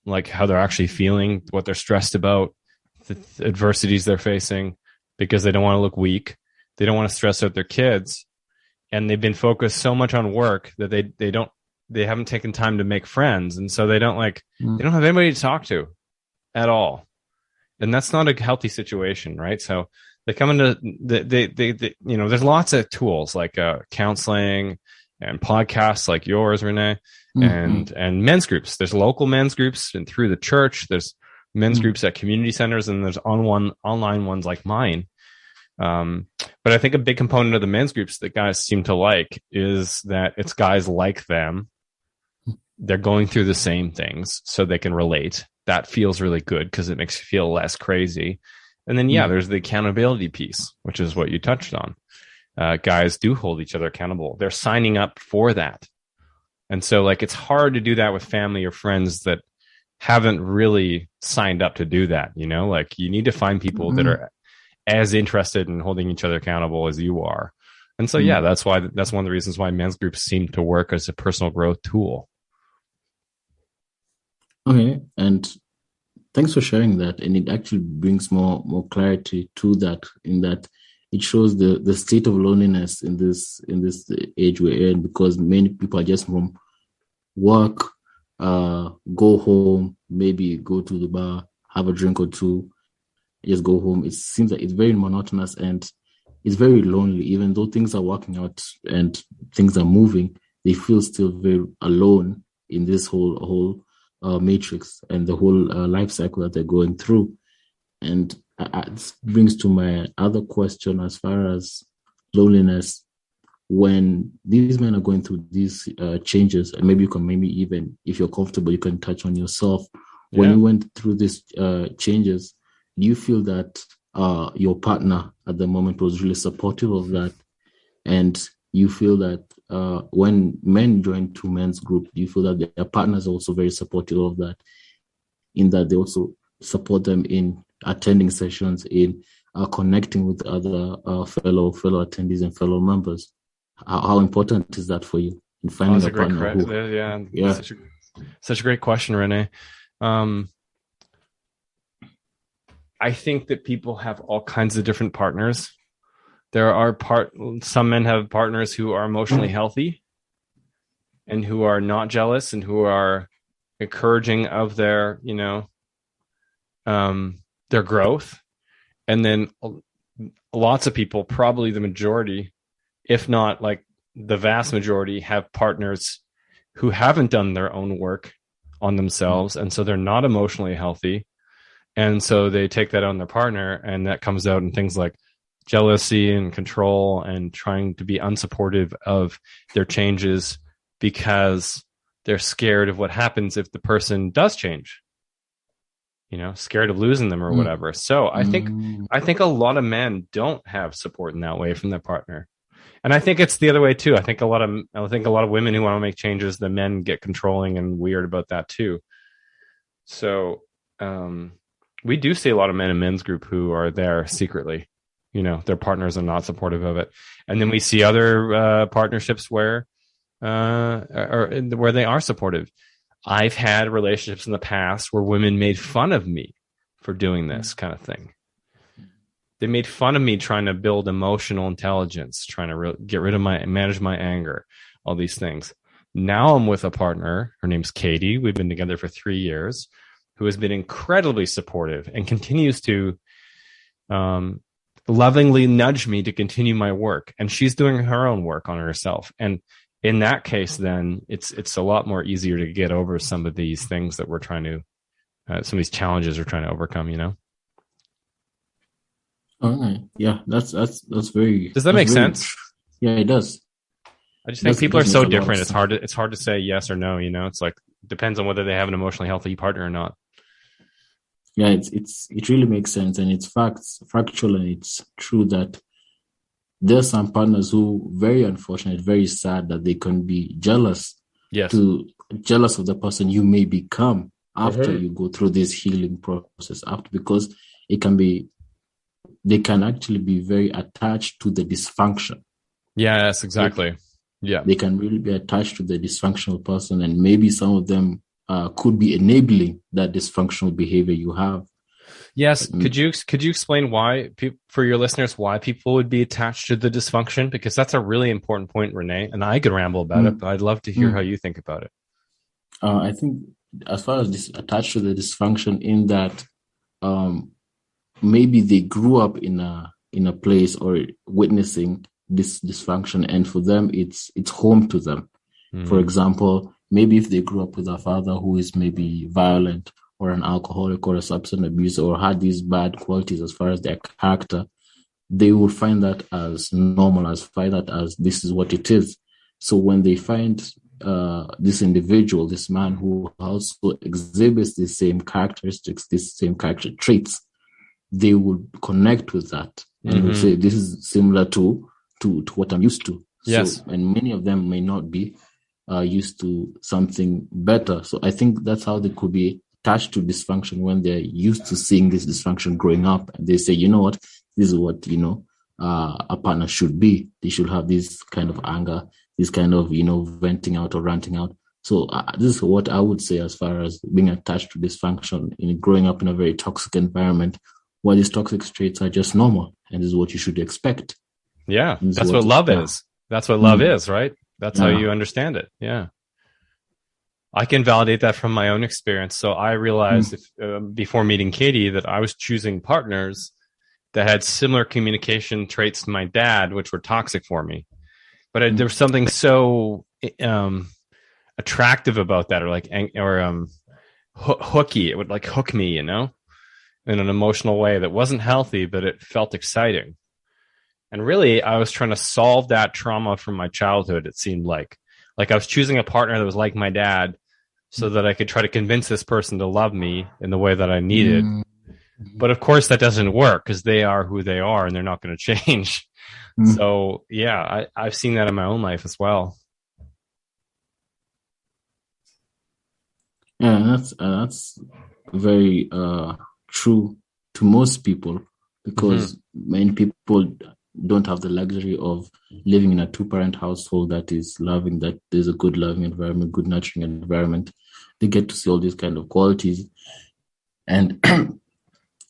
like how they're actually feeling, what they're stressed about, the adversities they're facing, because they don't want to look weak. They don't want to stress out their kids. And they've been focused so much on work that they haven't taken time to make friends. And so they don't have anybody to talk to at all. And that's not a healthy situation, right? So they come into they you know, there's lots of tools like counseling and podcasts like yours, Renee, and men's groups. There's local men's groups, and through the church, there's men's groups at community centers, and there's online ones like mine. But I think a big component of the men's groups that guys seem to like is that it's guys like them. They're going through the same things, so they can relate. That feels really good because it makes you feel less crazy. And then, there's the accountability piece, which is what you touched on. Guys do hold each other accountable. They're signing up for that. And so, like, it's hard to do that with family or friends that haven't really signed up to do that. You know, like, you need to find people that are as interested in holding each other accountable as you are. And so, that's one of the reasons why men's groups seem to work as a personal growth tool. Okay. And thanks for sharing that. And it actually brings more clarity to that, in that it shows the state of loneliness in this age we're in, because many people are just from work, go home, maybe go to the bar, have a drink or two, just go home. It seems like it's very monotonous and it's very lonely. Even though things are working out and things are moving, they feel still very alone in this whole matrix and the whole life cycle that they're going through. And this brings to my other question as far as loneliness. When these men are going through these changes, and maybe you can, maybe even if you're comfortable, you can touch on yourself. When you went through these changes, do you feel that your partner at the moment was really supportive of that? And you feel that when men join two men's group, do you feel that their partners are also very supportive of that, in that they also support them in attending sessions, in connecting with other fellow attendees and fellow members? How important is that for you in finding a partner? Yeah. Such a great question, Renee. I think that people have all kinds of different partners. There are some men have partners who are emotionally healthy and who are not jealous and who are encouraging of their, their growth. And then lots of people, probably the majority, if not like the vast majority, have partners who haven't done their own work on themselves. And so they're not emotionally healthy. And so they take that on their partner, and that comes out in things like jealousy and control and trying to be unsupportive of their changes because they're scared of what happens if the person does change, scared of losing them or whatever. So I think a lot of men don't have support in that way from their partner. And I think it's the other way too. I think a lot of women who want to make changes, the men get controlling and weird about that too. So, we do see a lot of men in men's group who are there secretly, their partners are not supportive of it. And then we see other partnerships where they are supportive. I've had relationships in the past where women made fun of me for doing this kind of thing. They made fun of me trying to build emotional intelligence, trying to get rid of manage my anger, all these things. Now I'm with a partner. Her name's Katie. We've been together for 3 years, who has been incredibly supportive and continues to lovingly nudge me to continue my work. And she's doing her own work on herself. And in that case, then it's a lot more easier to get over some of these things that we're trying to, some of these challenges we're trying to overcome, Okay. Yeah, that's very. Does that make sense? Yeah, it does. I just think people are so different. It's hard to say yes or no. It's like depends on whether they have an emotionally healthy partner or not. Yeah, it really makes sense, and it's factual, and it's true that there's some partners who very unfortunate, very sad that they can be jealous. Yes. Jealous of the person you may become after you go through this healing process. Because they can actually be very attached to the dysfunction. Yes, exactly. They can really be attached to the dysfunctional person, and maybe some of them could be enabling that dysfunctional behavior you have. Yes. Could you explain why, for your listeners, why people would be attached to the dysfunction? Because that's a really important point, Renee, and I could ramble about it, but I'd love to hear how you think about it. I think as far as attached to the dysfunction, in that maybe they grew up in a place or witnessing this dysfunction, and for them it's home to them. For example, maybe if they grew up with a father who is maybe violent or an alcoholic or a substance abuser or had these bad qualities as far as their character, they will find that as normal, find that as this is what it is. So when they find this individual, this man who also exhibits the same characteristics, these same character traits, they will connect with that and will say, this is similar to what I'm used to. Yes. So, and many of them may not be used to something better. So I think that's how they could be attached to dysfunction when they're used to seeing this dysfunction growing up. And they say, you know what, this is what, a partner should be. They should have this kind of anger, this kind of, venting out or ranting out. So this is what I would say as far as being attached to dysfunction in growing up in a very toxic environment, where these toxic traits are just normal. And this is what you should expect. Yeah, that's what love is. That's what love is, right? That's how you understand it. Yeah. I can validate that from my own experience. So I realized before meeting Katie that I was choosing partners that had similar communication traits to my dad, which were toxic for me. But there was something so attractive about that, or hooky. It would like hook me, in an emotional way that wasn't healthy, but it felt exciting. And really, I was trying to solve that trauma from my childhood. It seemed like I was choosing a partner that was like my dad, so that I could try to convince this person to love me in the way that I needed. But of course, that doesn't work because they are who they are, and they're not going to change. So yeah, I've seen that in my own life as well. Yeah, that's very true to most people, because many people don't have the luxury of living in a two-parent household that is loving, that there's a good loving environment, good nurturing environment. They get to see all these kind of qualities. And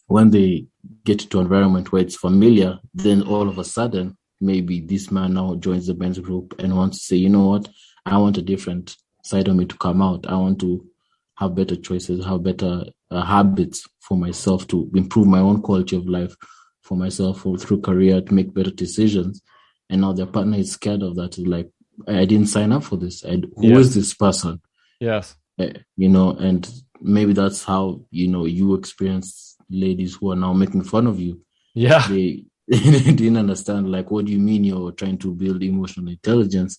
when they get to an environment where it's familiar, then all of a sudden, maybe this man now joins the men's group and wants to say, you know what, I want a different side of me to come out. I want to have better choices, have better habits for myself, to improve my own quality of life for myself, or through career, to make better decisions. And now their partner is scared of that. It's like, I didn't sign up for this. Who is this person? Yes. And maybe that's how, you experience ladies who are now making fun of you. Yeah. They didn't understand, like, what do you mean you're trying to build emotional intelligence?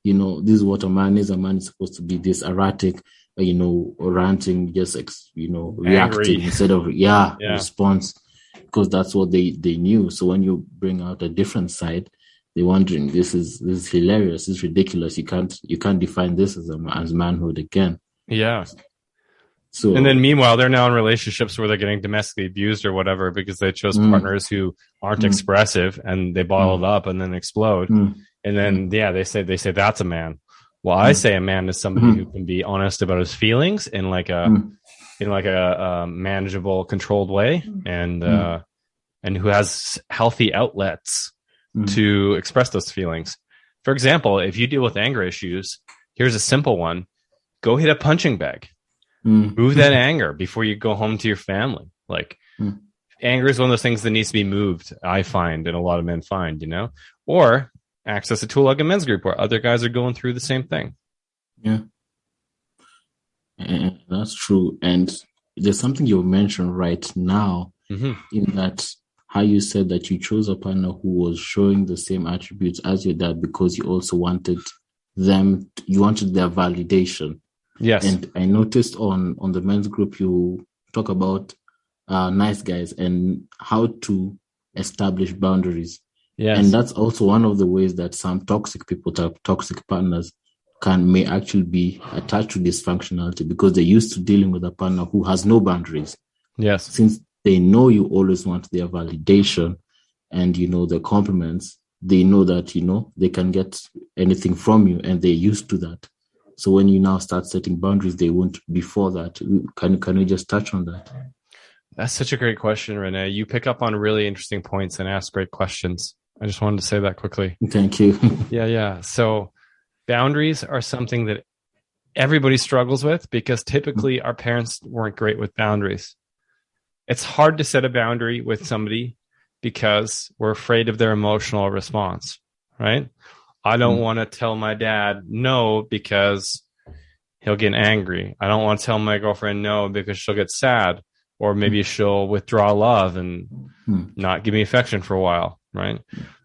This is what a man is. A man is supposed to be this erratic, ranting, just, reacting instead of, response, because that's what they knew. So when you bring out a different side, they're wondering, this is hilarious, this is ridiculous. You can't define this as manhood again. Yeah. So, and then meanwhile, they're now in relationships where they're getting domestically abused or whatever because they chose partners who aren't expressive, and they bottle it up and then explode. And then, they say that's a man. Well, I say a man is somebody who can be honest about his feelings in like a manageable, controlled way, and who has healthy outlets to express those feelings. For example, if you deal with anger issues, here's a simple one: go hit a punching bag. Move that anger before you go home to your family. Like, anger is one of those things that needs to be moved, I find, and a lot of men find, or access a tool like a men's group where other guys are going through the same thing. Yeah. And that's true. And there's something you mentioned right now in that, how you said that you chose a partner who was showing the same attributes as your dad because you also wanted you wanted their validation. Yes. And I noticed on the men's group, you talk about nice guys and how to establish boundaries. Yes. And that's also one of the ways that some toxic people, toxic partners, may actually be attached to dysfunctionality, because they're used to dealing with a partner who has no boundaries. Yes. Since they know you always want their validation and, the compliments, they know that, they can get anything from you, and they're used to that. So when you now start setting boundaries, they won't before that. Can we just touch on that? That's such a great question, Renee. You pick up on really interesting points and ask great questions. I just wanted to say that quickly. Thank you. Yeah. So boundaries are something that everybody struggles with because typically our parents weren't great with boundaries. It's hard to set a boundary with somebody because we're afraid of their emotional response, right? I don't want to tell my dad no because he'll get angry. I don't want to tell my girlfriend no because she'll get sad, or maybe she'll withdraw love and not give me affection for a while, right?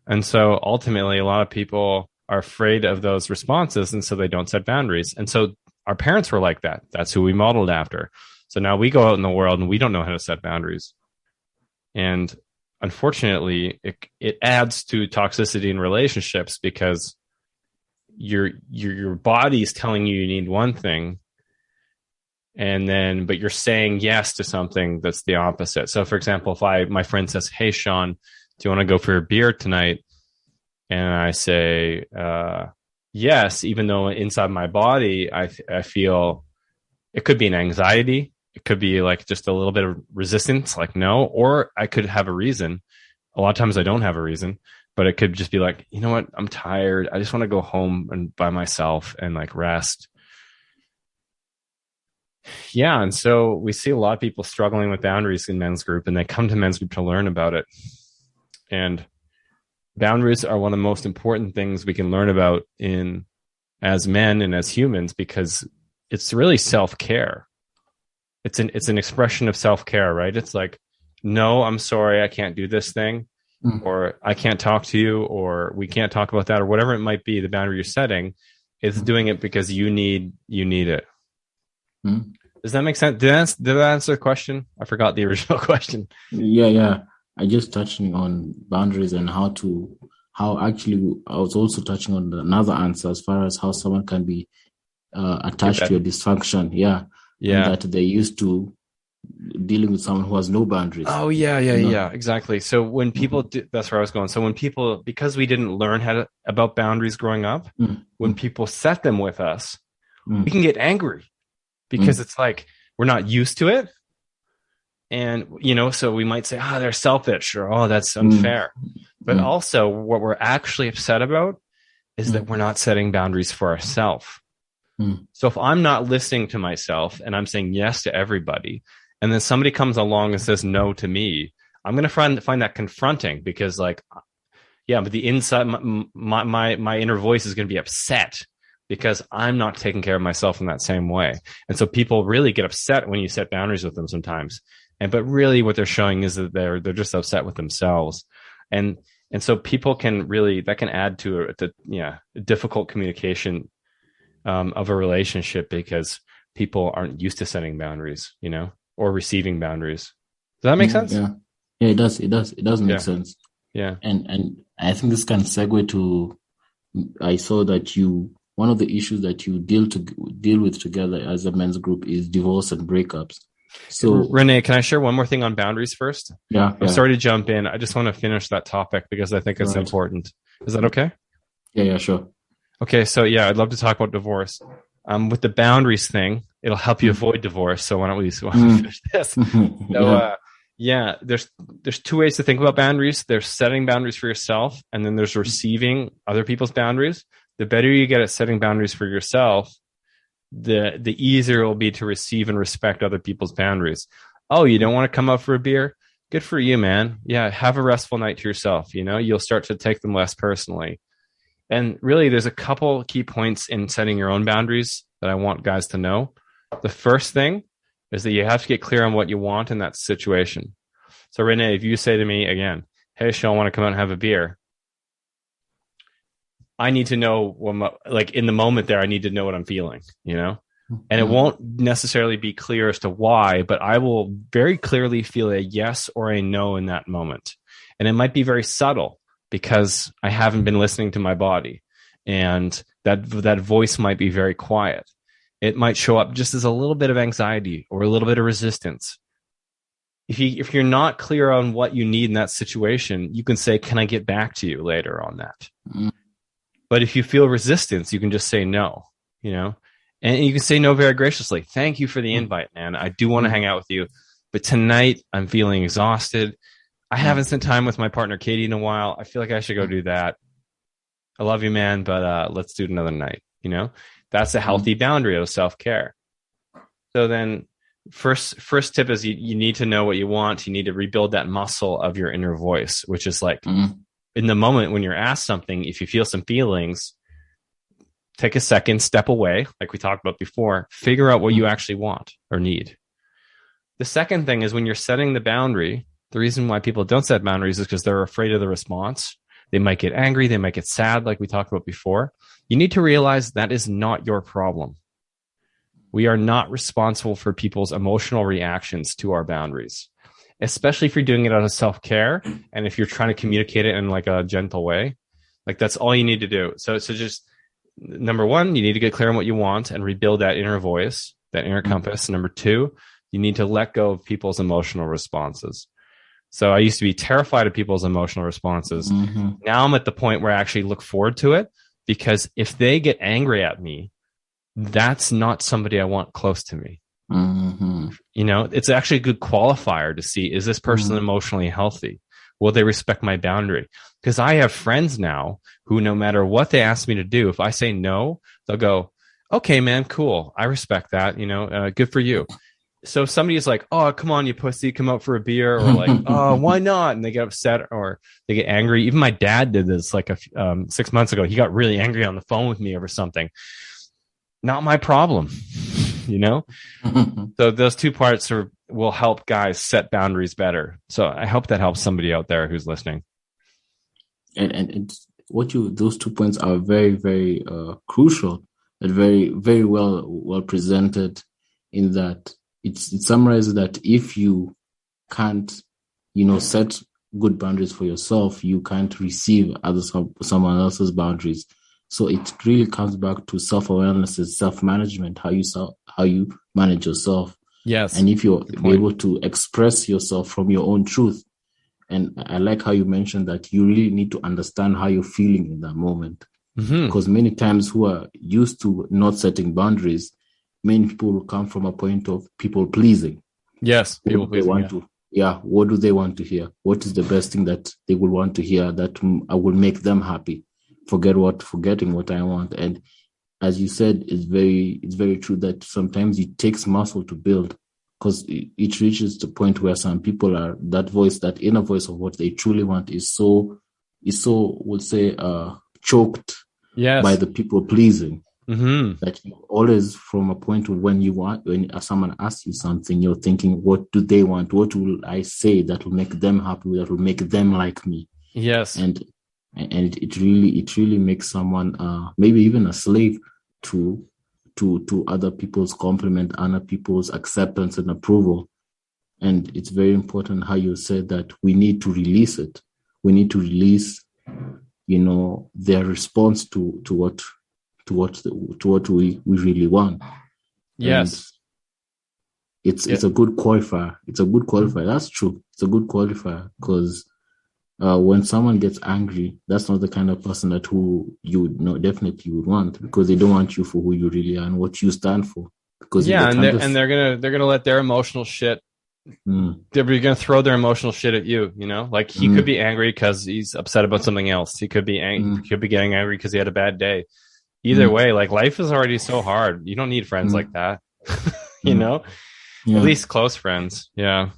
And so ultimately, a lot of people are afraid of those responses, and so they don't set boundaries. And so our parents were like that. That's who we modeled after. So now we go out in the world and we don't know how to set boundaries. And unfortunately, it adds to toxicity in relationships because your body is telling you need one thing, but you're saying yes to something that's the opposite. So, for example, if my friend says, "Hey, Sean, do you want to go for a beer tonight?" and I say yes, even though inside my body I feel it could be an anxiety. It could be like just a little bit of resistance, like no, or I could have a reason. A lot of times I don't have a reason, but it could just be like, you know what? I'm tired. I just want to go home and by myself and like rest. Yeah. And so we see a lot of people struggling with boundaries in men's group, and they come to men's group to learn about it. And boundaries are one of the most important things we can learn about as men and as humans, because it's really self-care. It's an expression of self-care, right? It's like, no, I'm sorry, I can't do this thing, or I can't talk to you, or we can't talk about that, or whatever it might be. The boundary you're setting is doing it because you need it. Does that make sense? Did that answer the question? I forgot the original question. Yeah. I just touching on boundaries and how actually I was also touching on another answer as far as how someone can be attached to a dysfunction. Yeah. And that they're used to dealing with someone who has no boundaries. Oh, yeah, exactly. So when people that's where I was going. So when people, because we didn't learn about boundaries growing up, when people set them with us, we can get angry because it's like, we're not used to it. And, so we might say, they're selfish, or, that's unfair. But also what we're actually upset about is that we're not setting boundaries for ourselves. So if I'm not listening to myself and I'm saying yes to everybody, and then somebody comes along and says no to me, I'm going to find that confronting, because but the inside, my inner voice is going to be upset because I'm not taking care of myself in that same way. And so people really get upset when you set boundaries with them sometimes. But really what they're showing is that they're just upset with themselves. And so people can really, that can add to a difficult communication of a relationship, because people aren't used to setting boundaries, or receiving boundaries. Does that make sense? Yeah, it does. It does make sense. Yeah. And I think this can segue to, I saw that one of the issues that you deal with together as a men's group is divorce and breakups. So Renee, can I share one more thing on boundaries first? Yeah. I'm sorry to jump in. I just want to finish that topic because I think it's important. Is that okay? Yeah, sure. Okay, so I'd love to talk about divorce. With the boundaries thing, it'll help you avoid divorce. So why don't we finish this? So there's two ways to think about boundaries. There's setting boundaries for yourself, and then there's receiving other people's boundaries. The better you get at setting boundaries for yourself, the easier it will be to receive and respect other people's boundaries. Oh, you don't want to come out for a beer? Good for you, man. Yeah, have a restful night to yourself. You'll start to take them less personally. And really, there's a couple key points in setting your own boundaries that I want guys to know. The first thing is that you have to get clear on what you want in that situation. So Renee, if you say to me again, hey, Sean, I want to come out and have a beer, I need to know in the moment there, I need to know what I'm feeling, and it won't necessarily be clear as to why, but I will very clearly feel a yes or a no in that moment. And it might be very subtle because I haven't been listening to my body, and that voice might be very quiet. It might show up just as a little bit of anxiety or a little bit of resistance. If you're not clear on what you need in that situation, you can say, can I get back to you later on that? But if you feel resistance, you can just say no, and you can say no very graciously. Thank you for the invite, man. I do want to hang out with you, but tonight I'm feeling exhausted. I haven't spent time with my partner, Katie, in a while. I feel like I should go do that. I love you, man, but let's do it another night. That's a healthy boundary of self-care. So then first tip is you need to know what you want. You need to rebuild that muscle of your inner voice, which is like, in the moment when you're asked something, if you feel some feelings, take a second, step away, like we talked about before, figure out what you actually want or need. The second thing is when you're setting the boundary, the reason why people don't set boundaries is because they're afraid of the response. They might get angry. They might get sad, like we talked about before. You need to realize that is not your problem. We are not responsible for people's emotional reactions to our boundaries, especially if you're doing it out of self-care and if you're trying to communicate it in like a gentle way. Like that's all you need to do. So just number one, you need to get clear on what you want and rebuild that inner voice, that inner compass. Number two, you need to let go of people's emotional responses. So I used to be terrified of people's emotional responses. Now I'm at the point where I actually look forward to it, because if they get angry at me, that's not somebody I want close to me. It's actually a good qualifier to see, is this person emotionally healthy? Will they respect my boundary? Because I have friends now who, no matter what they ask me to do, if I say no, they'll go, Okay, man, cool. I respect that. Good for you. So if somebody is like, oh, come on, you pussy, come out for a beer, or like, oh, why not? And they get upset or they get angry. Even my dad did this like 6 months ago. He got really angry on the phone with me over something. Not my problem, So those two parts will help guys set boundaries better. So I hope that helps somebody out there who's listening. And those 2 points are very, very crucial and very, very well presented, in that it summarizes that if you can't, set good boundaries for yourself, you can't receive someone else's boundaries. So it really comes back to self-awareness and self-management, how you manage yourself. Yes. And if you're able to express yourself from your own truth. And I like how you mentioned that you really need to understand how you're feeling in that moment. Because many times who are used to not setting boundaries, many people will come from a point of people pleasing. Yes. People pleasing. What do they want to hear? What is the best thing that they will want to hear that I will make them happy? Forgetting what I want. And as you said, it's very true that sometimes it takes muscle to build, because it reaches the point where some people are, that inner voice of what they truly want is so we'll say choked by the people pleasing, that you always, from a point of when someone asks you something, you're thinking, what do they want? What will I say that will make them happy, that will make them like me? Yes. And it really makes someone maybe even a slave to other people's compliment, other people's acceptance and approval. And it's very important how you said that we need to release it. We need to release, their response to what we really want. Yes. And it's a good qualifier. It's a good qualifier. That's true. It's a good qualifier, because when someone gets angry, that's not the kind of person that who you would know definitely would want, because they don't want you for who you really are and what you stand for. Because they're gonna let their emotional shit. They're gonna throw their emotional shit at you. Like he could be angry because he's upset about something else. He could be could be getting angry because he had a bad day. Either way, like life is already so hard. You don't need friends like that. At least close friends. Yeah.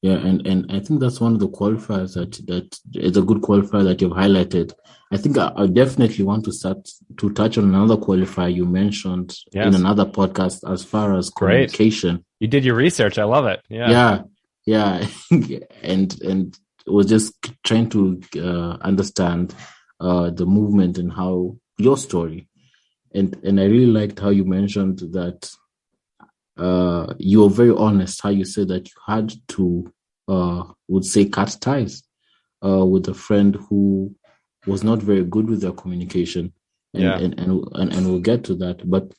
Yeah, and I think that's one of the qualifiers that is a good qualifier that you've highlighted. I think I definitely want to start to touch on another qualifier you mentioned in another podcast, as far as communication. Great. You did your research. I love it. Yeah. and was just trying to understand the movement and how your story, and I really liked how you mentioned that. You were very honest how you said that you had to, would say, cut ties with a friend who was not very good with their communication. And we'll get to that. But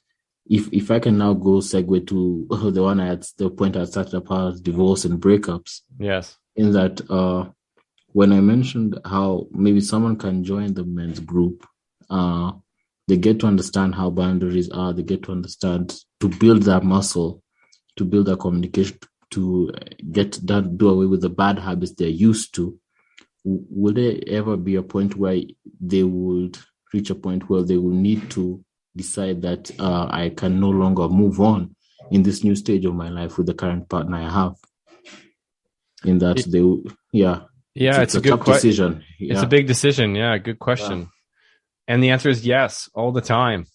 if I can now go segue to the point I started about divorce and breakups. Yes. In that, when I mentioned how maybe someone can join the men's group, they get to understand how boundaries are. They get to understand, to build that muscle, to build that communication, to do away with the bad habits they're used to. Will there ever be a point where they would reach a point where they will need to decide that I can no longer move on in this new stage of my life with the current partner I have? In that it's a good decision. Yeah. It's a big decision. Yeah, good question. Yeah. And the answer is yes, all the time.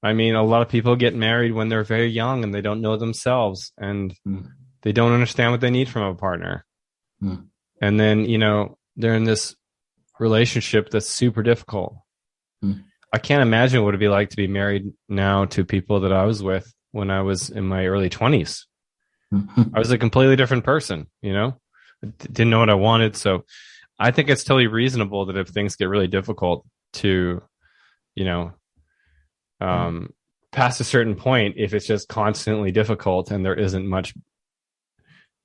I mean, a lot of people get married when they're very young and they don't know themselves, and they don't understand what they need from a partner. And then, they're in this relationship that's super difficult. I can't imagine what it'd be like to be married now to people that I was with when I was in my early 20s. I was a completely different person, didn't know what I wanted. So I think it's totally reasonable that if things get really difficult to, past a certain point, if it's just constantly difficult and there isn't much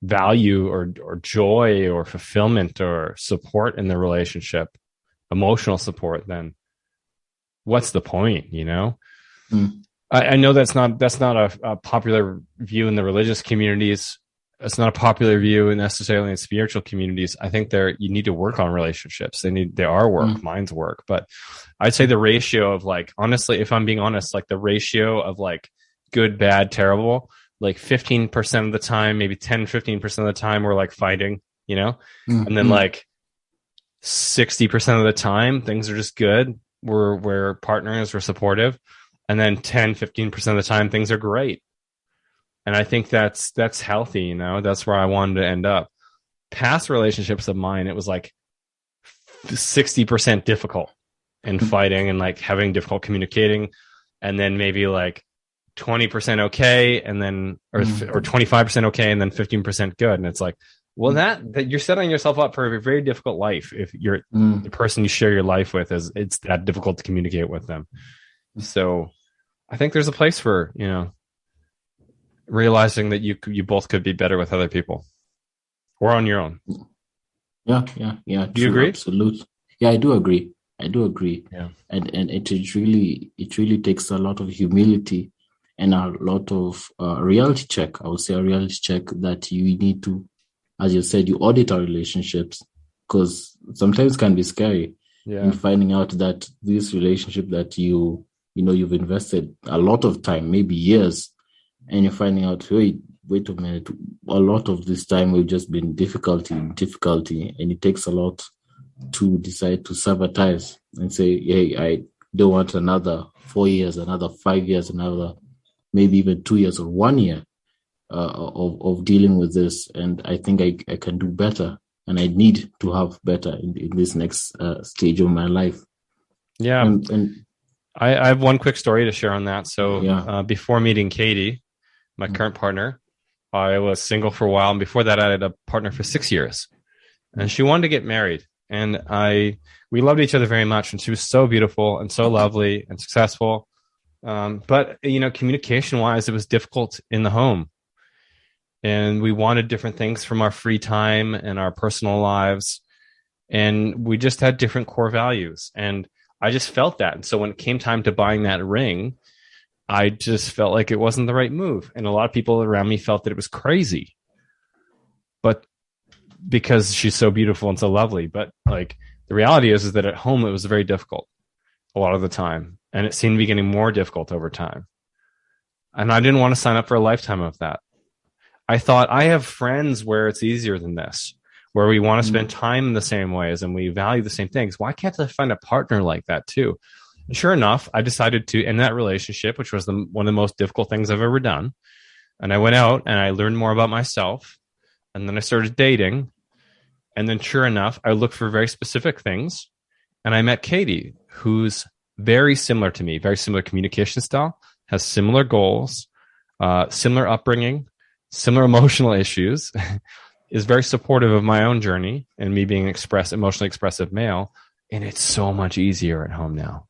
value or joy or fulfillment or support in the relationship, emotional support, then what's the point, I know that's not a popular view in the religious communities. it's not a popular view necessarily in spiritual communities. I think you need to work on relationships. They are work, mine's work. But I'd say the ratio of like, honestly, if I'm being honest, like the ratio of like good, bad, terrible, like 15% of the time, maybe 10-15% of the time we're like fighting, you know? And then like 60% of the time things are just good. We're partners, we're supportive. And then 10-15% of the time things are great. And I think that's healthy, you know. That's where I wanted to end up. Past relationships of mine, it was like 60% difficult in fighting and like having difficult communicating, and then maybe like 20% okay, and then or 25% okay, and then 15% good. And it's like, well, that you're setting yourself up for a very difficult life if you're the person you share your life with is it's that difficult to communicate with them. So I think there's a place for, you know, realizing that you both could be better with other people or on your own. Yeah. Do you agree? Absolutely. Yeah, I do agree. Yeah. And it really takes a lot of humility and a lot of reality check. I would say a reality check that you need to, as you said, you audit our relationships, because sometimes it can be scary in finding out that this relationship that you've invested a lot of time, maybe years, and you're finding out, wait a minute, a lot of this time we've just been difficulty, and it takes a lot to decide to sabotage and say, hey, I don't want another 4 years, another 5 years, another maybe even 2 years or 1 year of dealing with this. And I think I can do better, and I need to have better in this next stage of my life. Yeah. And I have one quick story to share on that. So before meeting Katie, my current partner, I was single for a while. And before that, I had a partner for 6 years. And she wanted to get married. And we loved each other very much. And she was so beautiful and so lovely and successful. But, you know, communication-wise, it was difficult in the home. And we wanted different things from our free time and our personal lives. And we just had different core values. And I just felt that. And so when it came time to buying that ring, I just felt like it wasn't the right move. And a lot of people around me felt that it was crazy. But because she's so beautiful and so lovely. But like the reality is that at home, it was very difficult a lot of the time. And it seemed to be getting more difficult over time. And I didn't want to sign up for a lifetime of that. I thought, I have friends where it's easier than this, where we want to spend time in the same ways and we value the same things. Why can't I find a partner like that too? And sure enough, I decided to end that relationship, which was one of the most difficult things I've ever done. And I went out and I learned more about myself. And then I started dating. And then sure enough, I looked for very specific things. And I met Katie, who's very similar to me, very similar communication style, has similar goals, similar upbringing, similar emotional issues, is very supportive of my own journey and me being an emotionally expressive male. And it's so much easier at home now.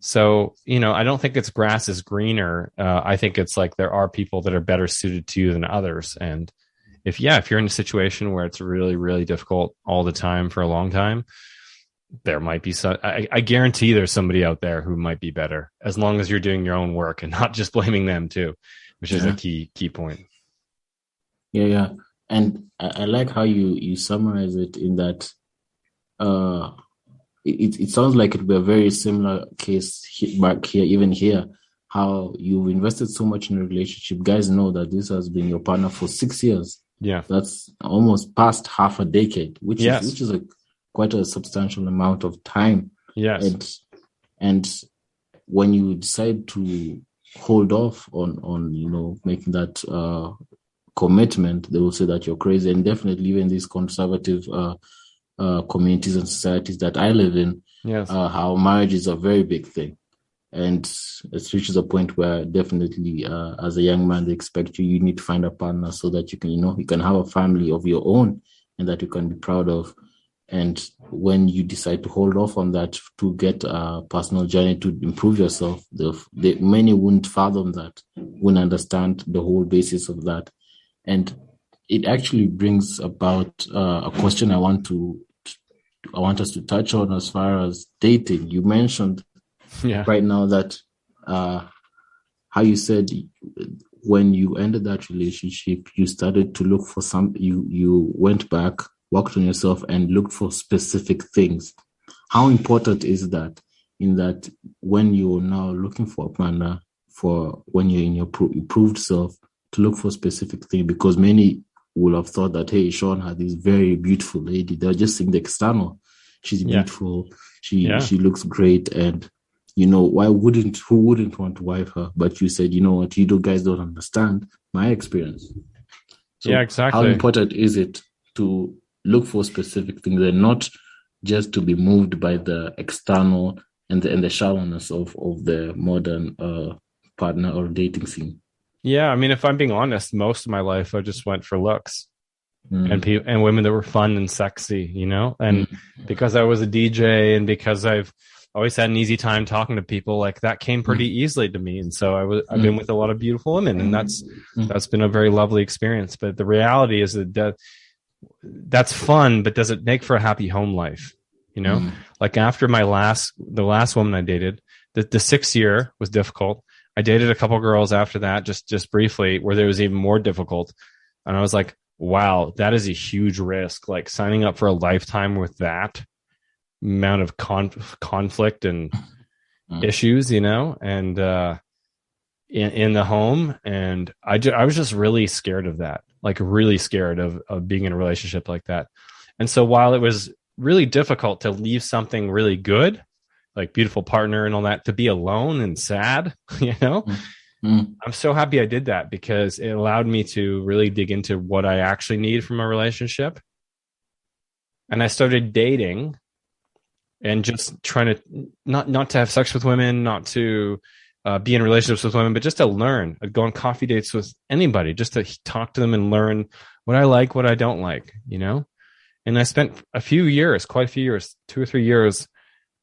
So, you know, I don't think it's grass is greener. I think it's like there are people that are better suited to you than others. And if you're in a situation where it's really, really difficult all the time for a long time, there might be I guarantee there's somebody out there who might be better, as long as you're doing your own work and not just blaming them too, which is a key point. Yeah. And I like how you summarize it in that it sounds like it would be a very similar case back here, even here, how you've invested so much in a relationship. Guys know that this has been your partner for 6 years. Yeah. That's almost past half a decade, which is quite a substantial amount of time. Yes. And when you decide to hold off on you know, making that commitment, they will say that you're crazy. And definitely even these conservative communities and societies that I live in, how marriage is a very big thing. And it reaches a point where definitely as a young man, they expect you need to find a partner so that you can, you know, you can have a family of your own and that you can be proud of. And when you decide to hold off on that to get a personal journey to improve yourself, many wouldn't fathom that, wouldn't understand the whole basis of that. And it actually brings about a question I want us to touch on as far as dating. You mentioned right now that how you said when you ended that relationship, you started to look for you went back, worked on yourself, and looked for specific things. How important is that, in that when you're now looking for a partner, for when you're in your improved self, to look for specific things? Because many will have thought that, hey, Sean had this very beautiful lady. They're just seeing the external. She's beautiful. She looks great. And, who wouldn't want to wife her? But you said, you know what, guys don't understand my experience. So yeah, exactly. How important is it to look for specific things and not just to be moved by the external and the shallowness of the modern partner or dating scene? Yeah, I mean, if I'm being honest, most of my life I just went for looks and women that were fun and sexy, and because I was a DJ and because I've always had an easy time talking to people, like that came pretty easily to me. And so I've been with a lot of beautiful women, and that's been a very lovely experience. But the reality is that that's fun, but does it make for a happy home life? Like after the last woman I dated, the 6th year was difficult. I dated a couple girls after that, just briefly, where there was even more difficult. And I was like, wow, that is a huge risk. Like signing up for a lifetime with that amount of conflict and issues, and in the home. And I was just really scared of that, like really scared of being in a relationship like that. And so while it was really difficult to leave something really good, like beautiful partner and all that, to be alone and sad, I'm so happy I did that, because it allowed me to really dig into what I actually need from a relationship. And I started dating and just trying to not to have sex with women, not to be in relationships with women, but just to learn. I'd go on coffee dates with anybody just to talk to them and learn what I like, what I don't like, And I spent quite a few years, 2 or 3 years,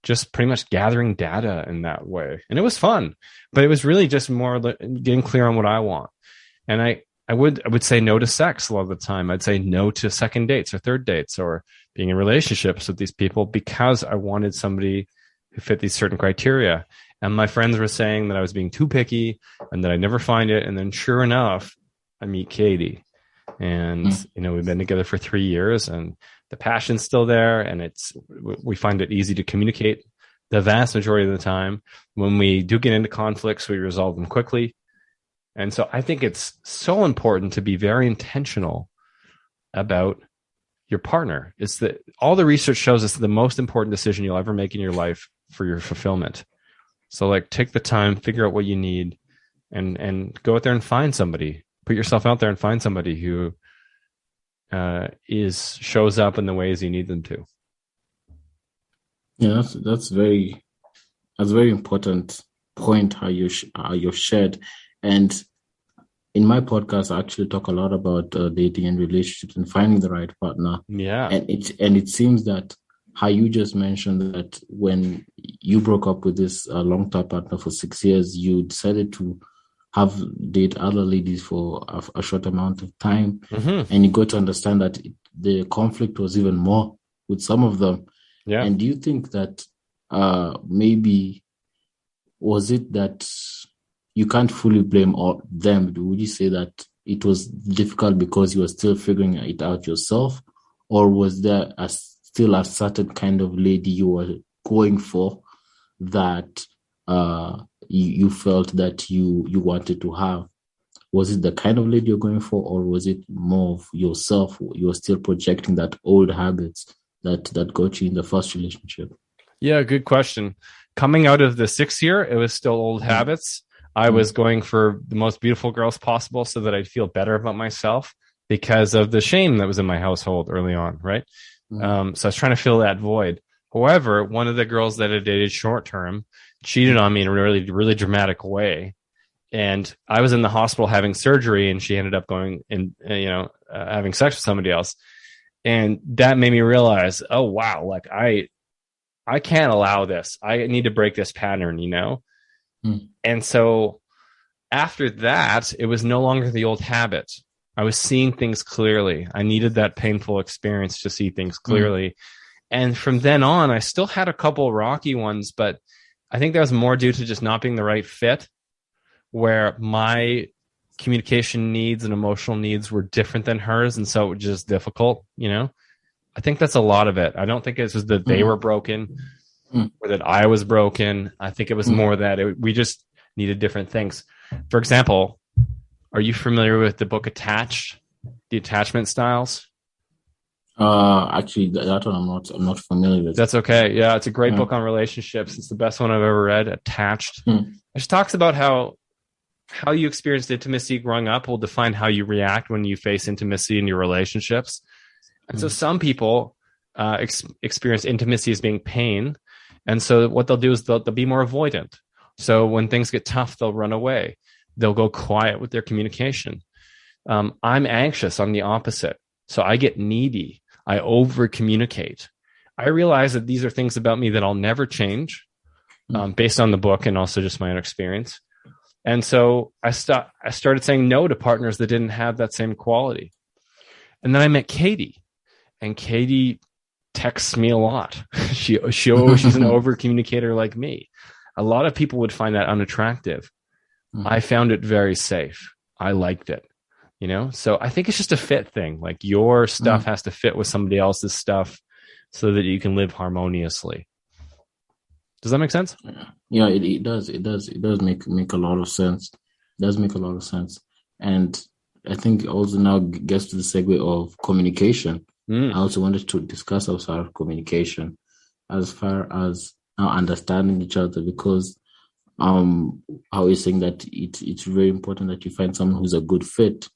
just pretty much gathering data in that way. And it was fun, but it was really just more getting clear on what I want. And I would say no to sex a lot of the time. I'd say no to second dates or third dates or being in relationships with these people, because I wanted somebody who fit these certain criteria. And my friends were saying that I was being too picky and that I'd never find it. And then sure enough, I meet Katie, and, we've been together for 3 years, and the passion's still there, and we find it easy to communicate the vast majority of the time. When we do get into conflicts, we resolve them quickly. And so I think it's so important to be very intentional about your partner. It's that all the research shows us the most important decision you'll ever make in your life for your fulfillment. So like, take the time, figure out what you need, and go out there and find somebody. Put yourself out there and find somebody who shows up in the ways you need them to. Yeah, that's very important point how you shared. And in my podcast, I actually talk a lot about dating and relationships and finding the right partner. Yeah, and it seems that how you just mentioned that when you broke up with this long-term partner for 6 years, you decided to date other ladies for a short amount of time, and you got to understand that the conflict was even more with some of them. Yeah. And do you think that maybe was it that you can't fully blame all them? Would you say that it was difficult because you were still figuring it out yourself, or was there still a certain kind of lady you were going for that you felt that you wanted to have? Was it the kind of lady you're going for, or was it more of yourself? You were still projecting that old habits that got you in the first relationship? Yeah, good question. Coming out of the 6th year, it was still old habits. I was going for the most beautiful girls possible so that I'd feel better about myself because of the shame that was in my household early on, right? So I was trying to fill that void. However, one of the girls that I dated short term cheated on me in a really, really dramatic way. And I was in the hospital having surgery, and she ended up going and, having sex with somebody else. And that made me realize, oh, wow, like I can't allow this. I need to break this pattern, And so after that, it was no longer the old habit. I was seeing things clearly. I needed that painful experience to see things clearly. And from then on, I still had a couple rocky ones, but I think that was more due to just not being the right fit, where my communication needs and emotional needs were different than hers, and so it was just difficult, you know. I think that's a lot of it. I don't think it's just that they were broken or that I was broken. I think it was more that we just needed different things. For example, are you familiar with the book Attached, the attachment styles? Actually, that one I'm not familiar with. That's okay. Yeah, it's a great book on relationships. It's the best one I've ever read. Attached. It just talks about how you experienced intimacy growing up will define how you react when you face intimacy in your relationships. And so some people experience intimacy as being pain. And so what they'll do is they'll be more avoidant. So when things get tough, they'll run away. They'll go quiet with their communication. I'm anxious. I'm the opposite. So I get needy. I over communicate. I realize that these are things about me that I'll never change based on the book and also just my own experience. And so I started saying no to partners that didn't have that same quality. And then I met Katie. And Katie texts me a lot. She's an over communicator like me. A lot of people would find that unattractive. I found it very safe. I liked it, you know? So I think it's just a fit thing. Like your stuff has to fit with somebody else's stuff so that you can live harmoniously. Does that make sense? Yeah, it does. It does make a lot of sense. It does make a lot of sense. And I think it also now gets to the segue of communication. I also wanted to discuss outside of communication as far as now understanding each other, because I was saying that it's very important that you find someone who's a good fit.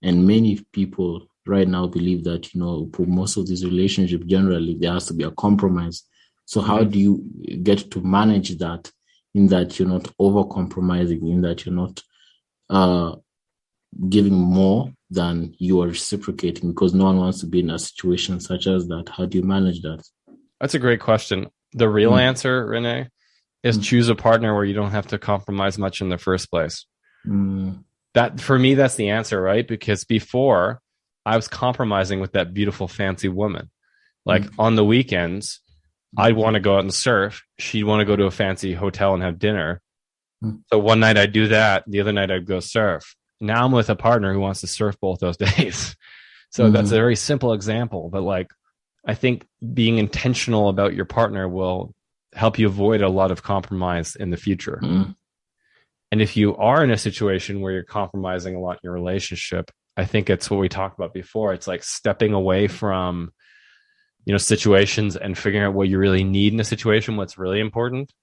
And many people right now believe that, you know, for most of these relationships, generally, there has to be a compromise. So how do you get to manage that in that you're not over-compromising, in that you're not giving more than you are reciprocating, because no one wants to be in a situation such as that? How do you manage that? That's a great question. The real answer, Renee, is choose a partner where you don't have to compromise much in the first place. That, for me, that's the answer, right? Because before, I was compromising with that beautiful, fancy woman. Like on the weekends, I'd want to go out and surf. She'd want to go to a fancy hotel and have dinner. So one night I'd do that. The other night I'd go surf. Now I'm with a partner who wants to surf both those days. So that's a very simple example. But like, I think being intentional about your partner will help you avoid a lot of compromise in the future. And if you are in a situation where you're compromising a lot in your relationship, I think it's what we talked about before. It's like stepping away from, you know, situations and figuring out what you really need in a situation, what's really important.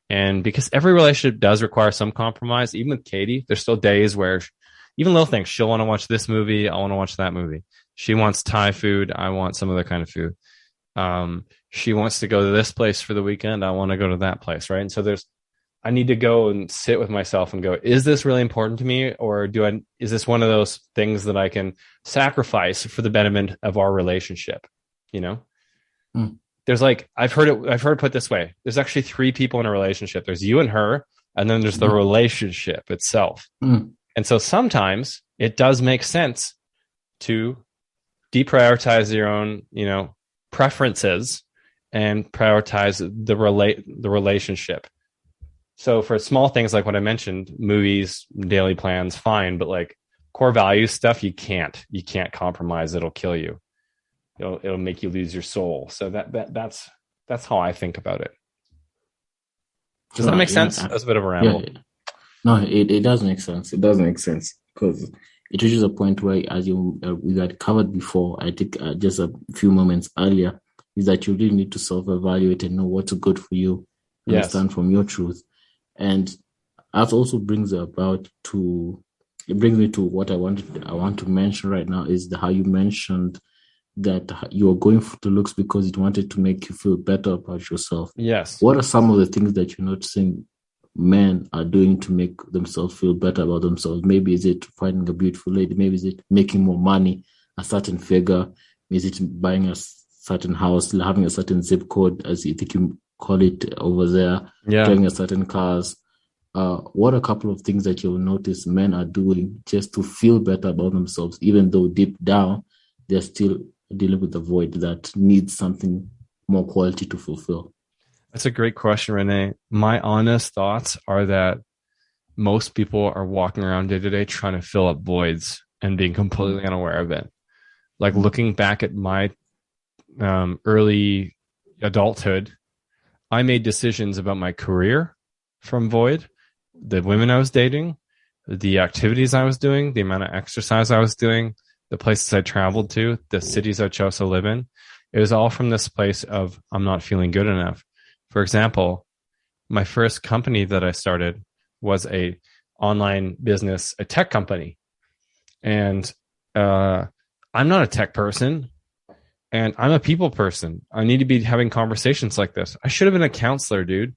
And because every relationship does require some compromise, even with Katie, there's still days where even little things, she'll want to watch this movie, I want to watch that movie. She wants Thai food, I want some other kind of food. She wants to go to this place for the weekend, I want to go to that place, right? And so I need to go and sit with myself and go, is this really important to me? Or is this one of those things that I can sacrifice for the betterment of our relationship? You know? There's like, I've heard it put this way. There's actually 3 people in a relationship. There's you and her, and then there's the relationship itself. And so sometimes it does make sense to deprioritize your own, you know, preferences and prioritize the relationship. So for small things like what I mentioned, movies, daily plans, fine, but like core value stuff, you can't compromise. It'll kill you. It'll make you lose your soul. So that's how I think about it. Does that make sense? That's a bit of a ramble. Yeah. No, it does make sense. It does make sense because it reaches a point where, as we had covered before, I think just a few moments earlier, is that you really need to self-evaluate and know what's good for you, understand from your truth. And that also brings me to what I want to mention right now is how you mentioned that you are going for the looks because it wanted to make you feel better about yourself. Yes. What are some of the things that you're noticing men are doing to make themselves feel better about themselves? Maybe is it finding a beautiful lady? Maybe is it making more money, a certain figure? Is it buying a certain house, having a certain zip code, as you think you call it over there, driving a certain cars? What are a couple of things that you'll notice men are doing just to feel better about themselves, even though deep down they're still dealing with the void that needs something more quality to fulfill? That's a great question, Renee. My honest thoughts are that most people are walking around day to day trying to fill up voids and being completely unaware of it. Like looking back at my early adulthood, I made decisions about my career from void, the women I was dating, the activities I was doing, the amount of exercise I was doing, the places I traveled to, the cities I chose to live in. It was all from this place of I'm not feeling good enough. For example, my first company that I started was a online business, a tech company. And I'm not a tech person, and I'm a people person. I need to be having conversations like this. I should have been a counselor, dude.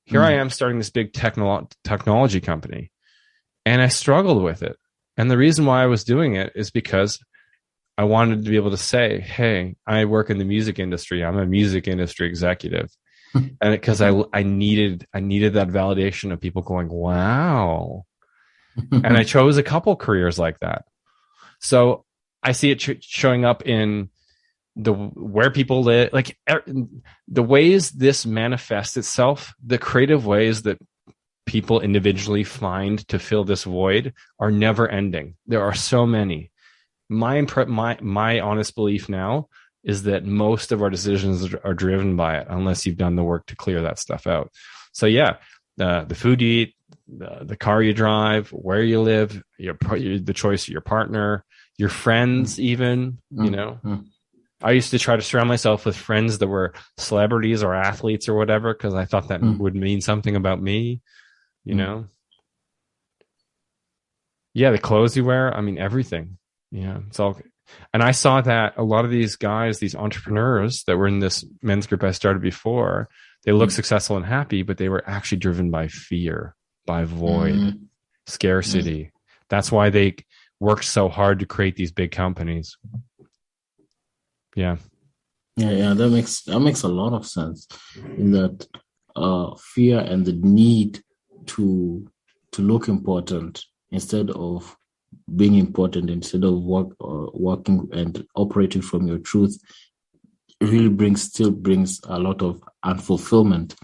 Here I am starting this big technology company, and I struggled with it. And the reason why I was doing it is because I wanted to be able to say, hey, I work in the music industry. I'm a music industry executive. And because I needed that validation of people going, wow. And I chose a couple careers like that. So I see it showing up in where people live, like the ways this manifests itself, the creative ways that people individually find to fill this void are never ending. There are so many. My honest belief now is that most of our decisions are driven by it, unless you've done the work to clear that stuff out. So yeah, the food you eat, the car you drive, where you live, the choice of your partner, your friends, even, you know. I used to try to surround myself with friends that were celebrities or athletes or whatever, because I thought that would mean something about me, you know. Yeah, the clothes you wear, I mean, everything. Yeah, it's all. And I saw that a lot of these guys, these entrepreneurs that were in this men's group I started before, they look successful and happy, but they were actually driven by fear, by void, scarcity. That's why they worked so hard to create these big companies. Yeah. Yeah, that makes a lot of sense. In that fear and the need to look important instead of being important, instead of working and operating from your truth, really still brings a lot of unfulfillment.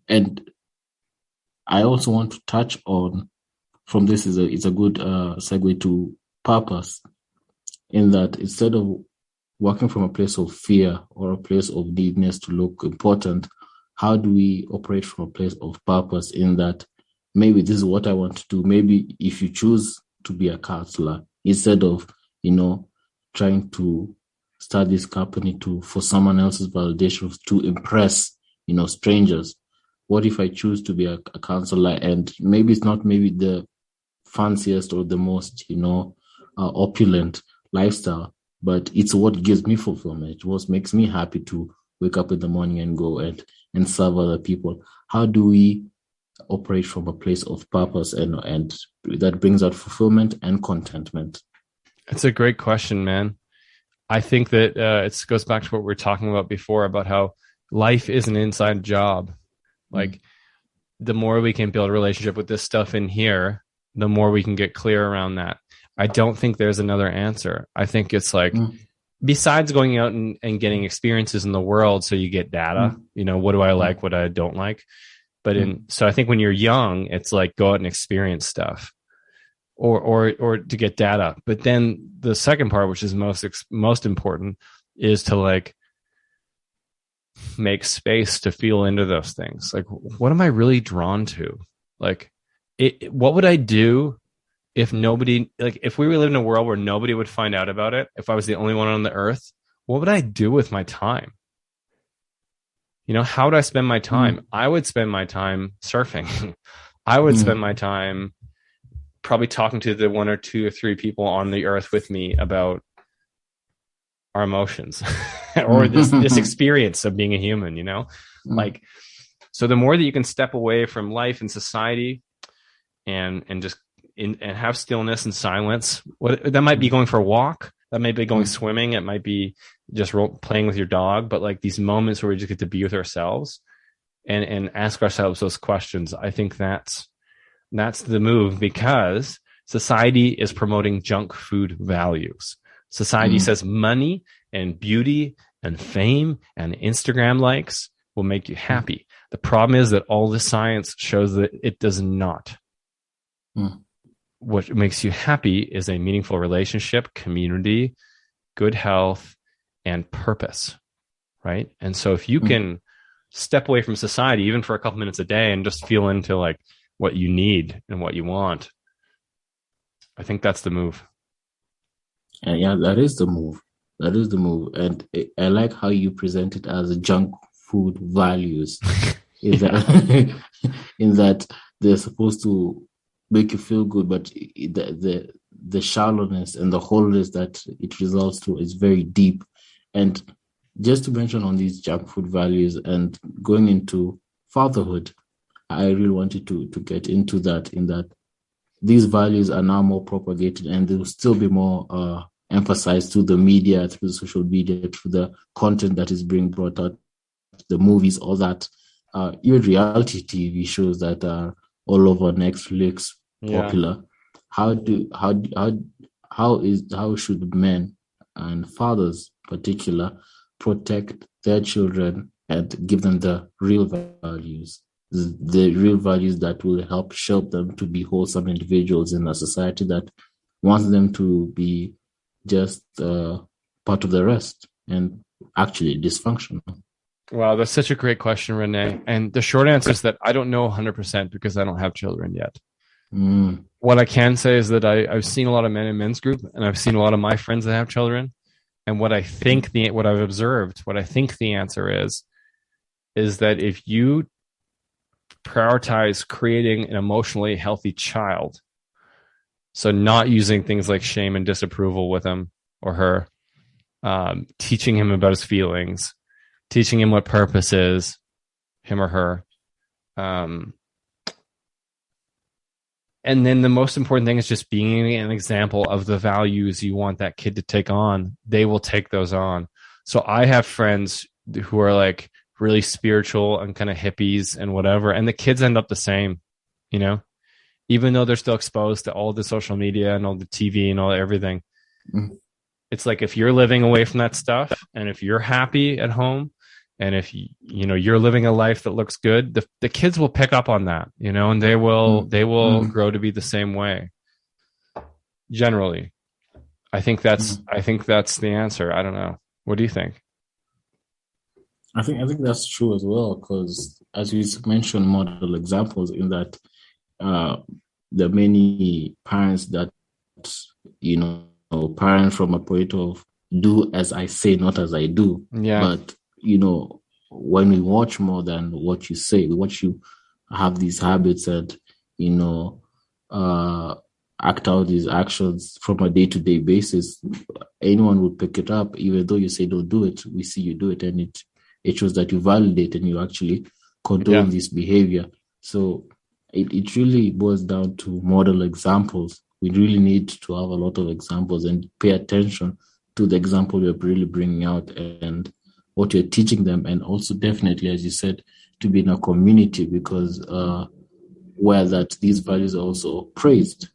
And I also want to touch on, from this is a good segue to purpose, in that instead of working from a place of fear or a place of neediness to look important, how do we operate from a place of purpose, in that maybe this is what I want to do? Maybe if you choose to be a counselor, instead of, trying to start this company for someone else's validation, to impress, strangers. What if I choose to be a counselor, and maybe it's not the fanciest or the most, opulent lifestyle, but it's what gives me fulfillment. It's what makes me happy to wake up in the morning and go and serve other people. How do we operate from a place of purpose and that brings out fulfillment and contentment? It's a great question, man. I think that it goes back to what we were talking about before, about how life is an inside job. Like, the more we can build a relationship with this stuff in here, the more we can get clear around that. I don't think there's another answer. I think it's like, besides going out and getting experiences in the world, so you get data, what do I like, what I don't like. But so I think when you're young, it's like go out and experience stuff, or to get data. But then the second part, which is most important, is to like make space to feel into those things. Like, what am I really drawn to? Like, what would I do if nobody, like, if we live in a world where nobody would find out about it, if I was the only one on the earth, what would I do with my time? How would I spend my time? I would spend my time surfing. I would spend my time probably talking to the 1 or 2 or 3 people on the earth with me about our emotions or this experience of being a human, like, so the more that you can step away from life and society and just and have stillness and silence, that might be going for a walk, that might be going swimming, it might be just playing with your dog, but like these moments where we just get to be with ourselves and ask ourselves those questions. I think that's the move, because society is promoting junk food values. Society says money and beauty and fame and Instagram likes will make you happy. The problem is that all the science shows that it does not. Mm. What makes you happy is a meaningful relationship, community, good health, and purpose, right? And so if you can step away from society, even for a couple minutes a day, and just feel into like what you need and what you want, I think that's the move. Yeah, that is the move. That is the move. And I like how you present it as junk food values. In that, in that they're supposed to make you feel good, but the shallowness and the wholeness that it results to is very deep. And just to mention on these junk food values and going into fatherhood, I really wanted to get into that, in that these values are now more propagated, and they will still be more emphasized through the media, through the social media, through the content that is being brought out, the movies, all that, even reality TV shows that are all over Netflix popular. How should men and fathers, particular, protect their children and give them the real values, the real values that will help shape them to be wholesome individuals in a society that wants them to be just part of the rest and actually dysfunctional? Wow, that's such a great question, Renee. And the short answer is that I don't know 100% because I don't have children yet. What I can say is that I've seen a lot of men in men's group, and I've seen a lot of my friends that have children. And what I think what I've observed, what I think the answer is that if you prioritize creating an emotionally healthy child, so not using things like shame and disapproval with him or her, teaching him about his feelings, teaching him what purpose is, him or her. And then the most important thing is just being an example of the values you want that kid to take on. They will take those on. So I have friends who are like really spiritual and kind of hippies and whatever, and the kids end up the same, you know, even though they're still exposed to all the social media and all the TV and all everything. It's like, if you're living away from that stuff, and if you're happy at home, and if you're living a life that looks good, the kids will pick up on that, and they will grow to be the same way. Generally, I think that's the answer. I don't know. What do you think? I think that's true as well, because as you mentioned, model examples in that there are many parents that parent from a point of do as I say, not as I do. Yeah. But when we watch more than what you say, we watch you have these habits and act out these actions from a day-to-day basis. Anyone would pick it up, even though you say don't do it. We see you do it, and it shows that you validate and you actually condone this behavior. So it really boils down to model examples. We really need to have a lot of examples and pay attention to the example you're really bringing out and what you're teaching them. And also definitely, as you said, to be in a community, because where that these values are also praised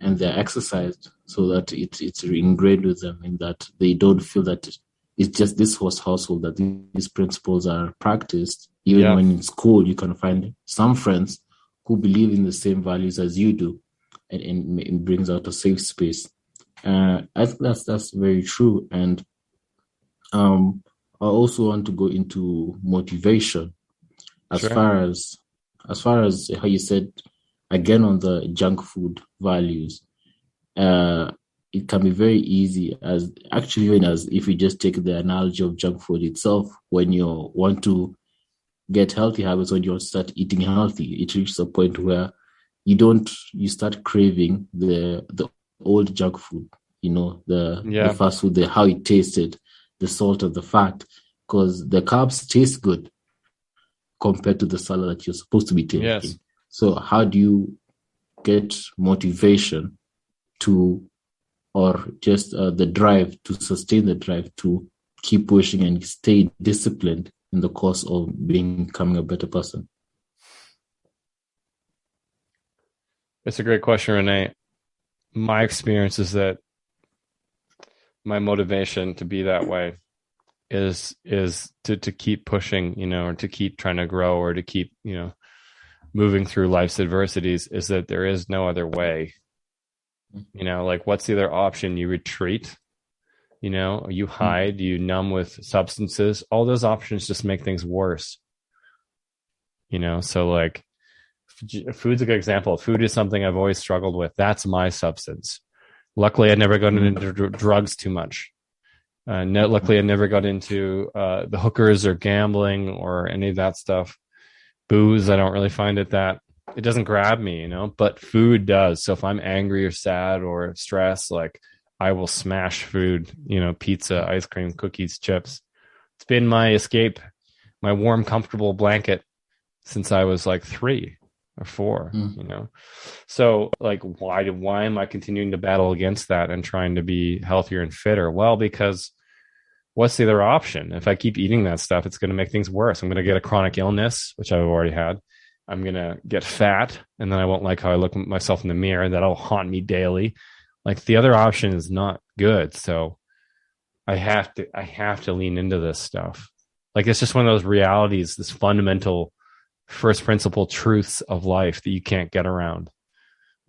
and they're exercised, so that it's ingrained with them, in that they don't feel that it's just this household that these principles are practiced. Even when in school, you can find some friends who believe in the same values as you do, and it brings out a safe space. I think that's very true. And I also want to go into motivation, as far as how you said, again, on the junk food values. It can be very easy, even as if you just take the analogy of junk food itself, when you want to get healthy habits, when you start eating healthy, it reaches a point where you start craving the old junk food, the fast food, how it tasted, the salt and the fat, because the carbs taste good compared to the salad that you're supposed to be taking. Yes. So how do you get motivation or just the drive to sustain the drive to keep pushing and stay disciplined in the course of becoming a better person? It's a great question, Renee. My experience is that my motivation to be that way is to keep pushing, or to keep trying to grow, or to keep, moving through life's adversities is that there is no other way. You know, like what's the other option? You retreat, you know, you hide, you numb with substances. All those options just make things worse. You know, so like food's a good example. Food is something I've always struggled with. That's my substance. Luckily, I never got into drugs too much. Luckily, I never got into the hookers or gambling or any of that stuff. Booze, I don't really find it doesn't grab me, you know, but food does. So if I'm angry or sad or stressed, like I will smash food, you know, pizza, ice cream, cookies, chips. It's been my escape, my warm, comfortable blanket since I was like 3 or 4, you know? So like, why am I continuing to battle against that and trying to be healthier and fitter? Well, because what's the other option? If I keep eating that stuff, it's going to make things worse. I'm going to get a chronic illness, which I've already had. I'm going to get fat, and then I won't like how I look at myself in the mirror. That'll haunt me daily. Like the other option is not good. So I have to lean into this stuff. Like it's just one of those realities, this fundamental first principle truths of life that you can't get around.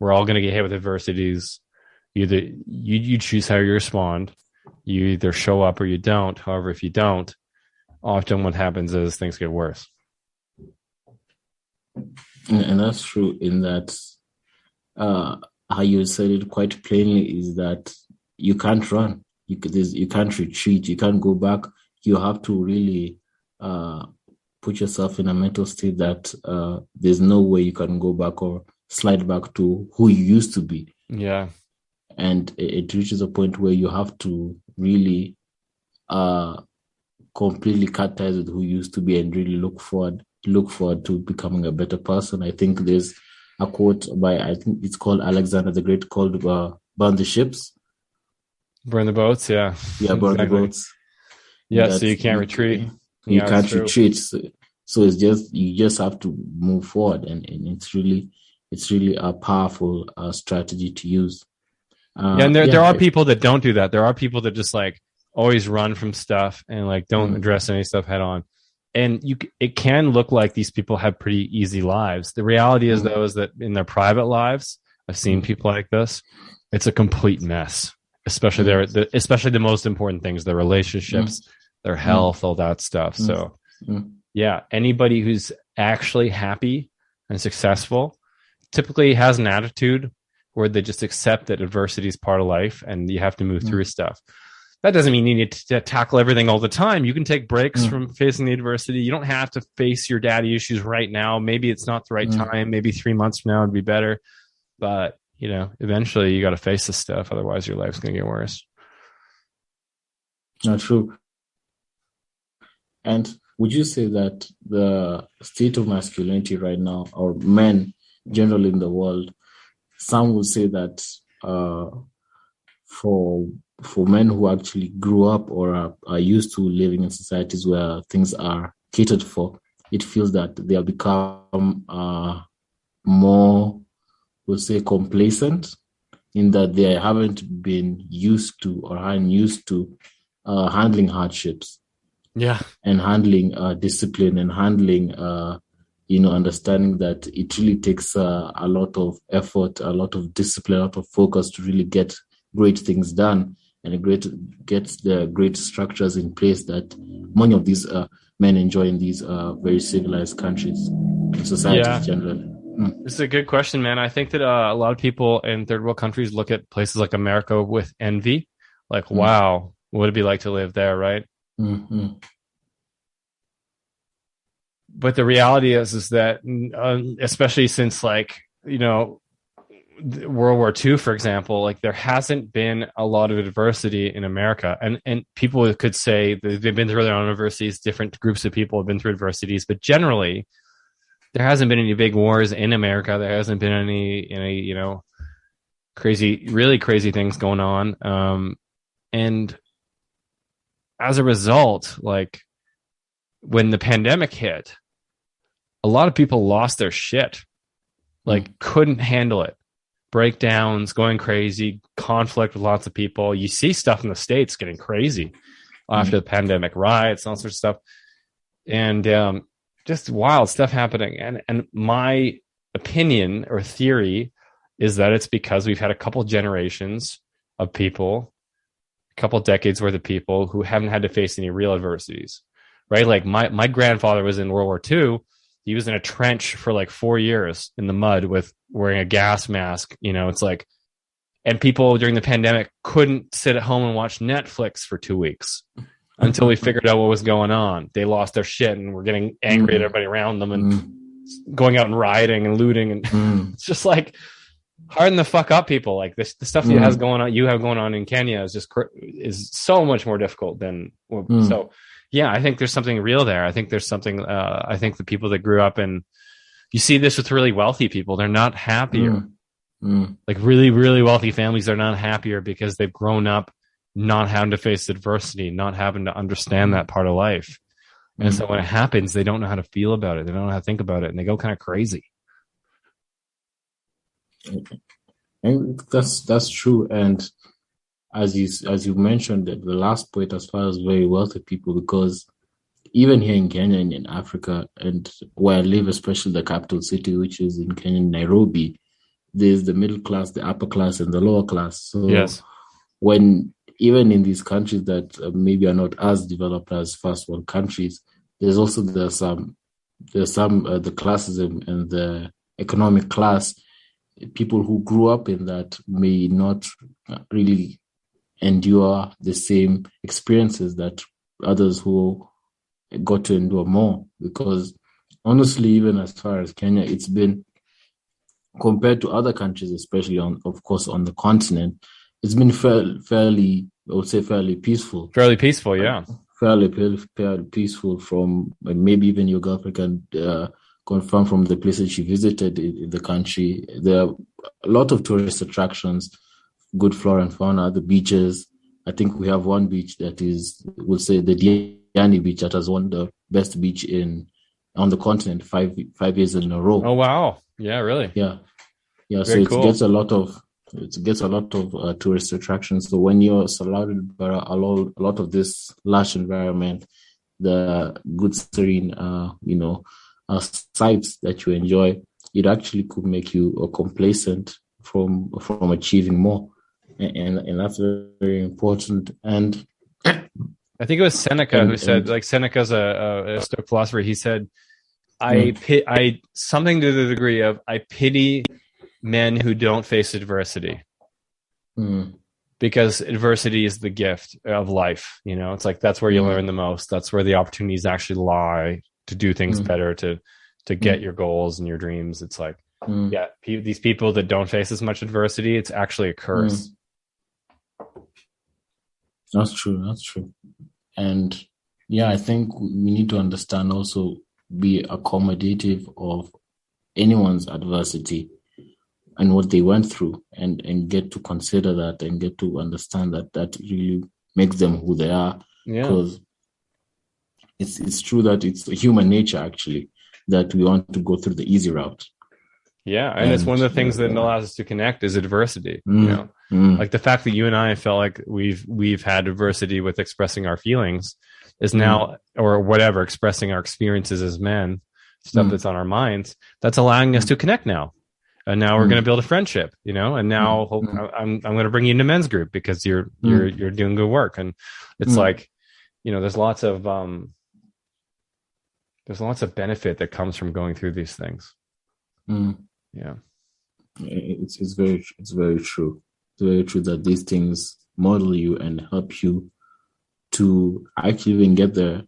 We're all going to get hit with adversities. Either you choose how you respond. You either show up or you don't. However, if you don't, often what happens is things get worse. And that's true in that how you said it quite plainly is that you can't run. You can't retreat. You can't go back. You have to really put yourself in a mental state that there's no way you can go back or slide back to who you used to be. Yeah. And it reaches a point where you have to really completely cut ties with who you used to be and really look forward to becoming a better person. I think there's a quote by, I think it's called Alexander the Great, called burn the ships. Burn the boats, yeah. Yeah, burn the boats. Yeah, so you can't retreat. You can't retreat. So it's just, you just have to move forward, and it's really a powerful strategy to use. And there are people that don't do that. There are people that just like always run from stuff and like don't address any stuff head on. And it can look like these people have pretty easy lives. The reality is, though, is that in their private lives, I've seen people like this. It's a complete mess, especially especially the most important things, their relationships, their health, all that stuff. So, yeah, anybody who's actually happy and successful typically has an attitude where they just accept that adversity is part of life and you have to move through stuff. That doesn't mean you need to tackle everything all the time. You can take breaks from facing the adversity. You don't have to face your daddy issues right now. Maybe it's not the right time. Maybe 3 months from now would be better. But, you know, eventually you got to face this stuff. Otherwise, your life's going to get worse. Not true. And would you say that the state of masculinity right now, or men generally in the world, some would say that for men who actually grew up or are used to living in societies where things are catered for, it feels that they have become more, we'll say, complacent, in that they haven't been used to or aren't used to handling hardships. Yeah. And handling discipline and handling, understanding that it really takes a lot of effort, a lot of discipline, a lot of focus to really get great things done and get the great structures in place that many of these men enjoy in these very civilized countries and societies generally. This is a good question, man. I think that a lot of people in third world countries look at places like America with envy. Like, wow, what would it be like to live there, right? Mm-hmm. But the reality is that, especially since, like, you know, World War II, for example, like there hasn't been a lot of adversity in America, and people could say they've been through their own adversities. Different groups of people have been through adversities, but generally, there hasn't been any big wars in America. There hasn't been any you know, really crazy things going on, and as a result, like when the pandemic hit, a lot of people lost their shit, like couldn't handle it. Breakdowns, going crazy, conflict with lots of people. You see stuff in the States getting crazy after the pandemic, riots, all sorts of stuff. And just wild stuff happening. And my opinion or theory is that it's because we've had a couple generations of people, a couple decades worth of people who haven't had to face any real adversities, right? Like my grandfather was in World War II. He was in a trench for like 4 years in the mud with wearing a gas mask. It's like, and people during the pandemic couldn't sit at home and watch Netflix for 2 weeks until we figured out what was going on. They lost their shit and were getting angry at everybody around them and going out and rioting and looting. And it's just like, harden the fuck up, people. Like this, the stuff you have going on in Kenya is so much more difficult than so. Yeah, I think there's something real there. I think there's something. I think the people that grew up in, you see this with really wealthy people. They're not happier. Like really, really wealthy families are not happier because they've grown up not having to face adversity, not having to understand that part of life. And so when it happens, they don't know how to feel about it. They don't know how to think about it, and they go kind of crazy. And that's true. And as you mentioned, the last point, as far as very wealthy people, because even here in Kenya and in Africa, and where I live, especially the capital city, which is in Kenya, Nairobi, there's the middle class, the upper class, and the lower class. So yes, when even in these countries that maybe are not as developed as first world countries, there's also the classism and the economic class. People who grew up in that may not really endure the same experiences that others who got to endure more. Because honestly, even as far as Kenya, it's been, compared to other countries, especially of course on the continent, it's been fairly, I would say, fairly peaceful. Fairly peaceful, yeah. Fairly peaceful. From maybe even your girlfriend can confirm from the places she visited in the country. There are a lot of tourist attractions, good flora and fauna, the beaches. I think we have one beach that is, we'll say, the Diani beach, that has won the best beach on the continent 5 years in a row. Oh wow! Yeah, really. Yeah. Very so it cool. gets a lot of tourist attractions. So when you're surrounded by a lot of this lush environment, the good serene, sights that you enjoy, it actually could make you complacent from achieving more, and that's very, very important. And I think it was Seneca who said, like Seneca's a Stoic philosopher. He said, I something to the degree of, I pity men who don't face adversity, because adversity is the gift of life. It's like, that's where you learn the most. That's where the opportunities actually lie to do things better, to get your goals and your dreams. It's like, these people that don't face as much adversity, it's actually a curse. That's true. And yeah, I think we need to understand, also be accommodative of anyone's adversity and what they went through, and get to consider that and get to understand that really makes them who they are. Because it's true that it's human nature, actually, that we want to go through the easy route. Yeah, and it's one of the things that allows us to connect is adversity. Like the fact that you and I felt like we've had adversity with expressing our feelings is now, or whatever, expressing our experiences as men, stuff that's on our minds, that's allowing us to connect now. And now we're going to build a friendship, and now I'm going to bring you into men's group because you're doing good work. And it's like, there's lots of benefit that comes from going through these things. Yeah. It's very true. It's very true that these things model you and help you to actually even get the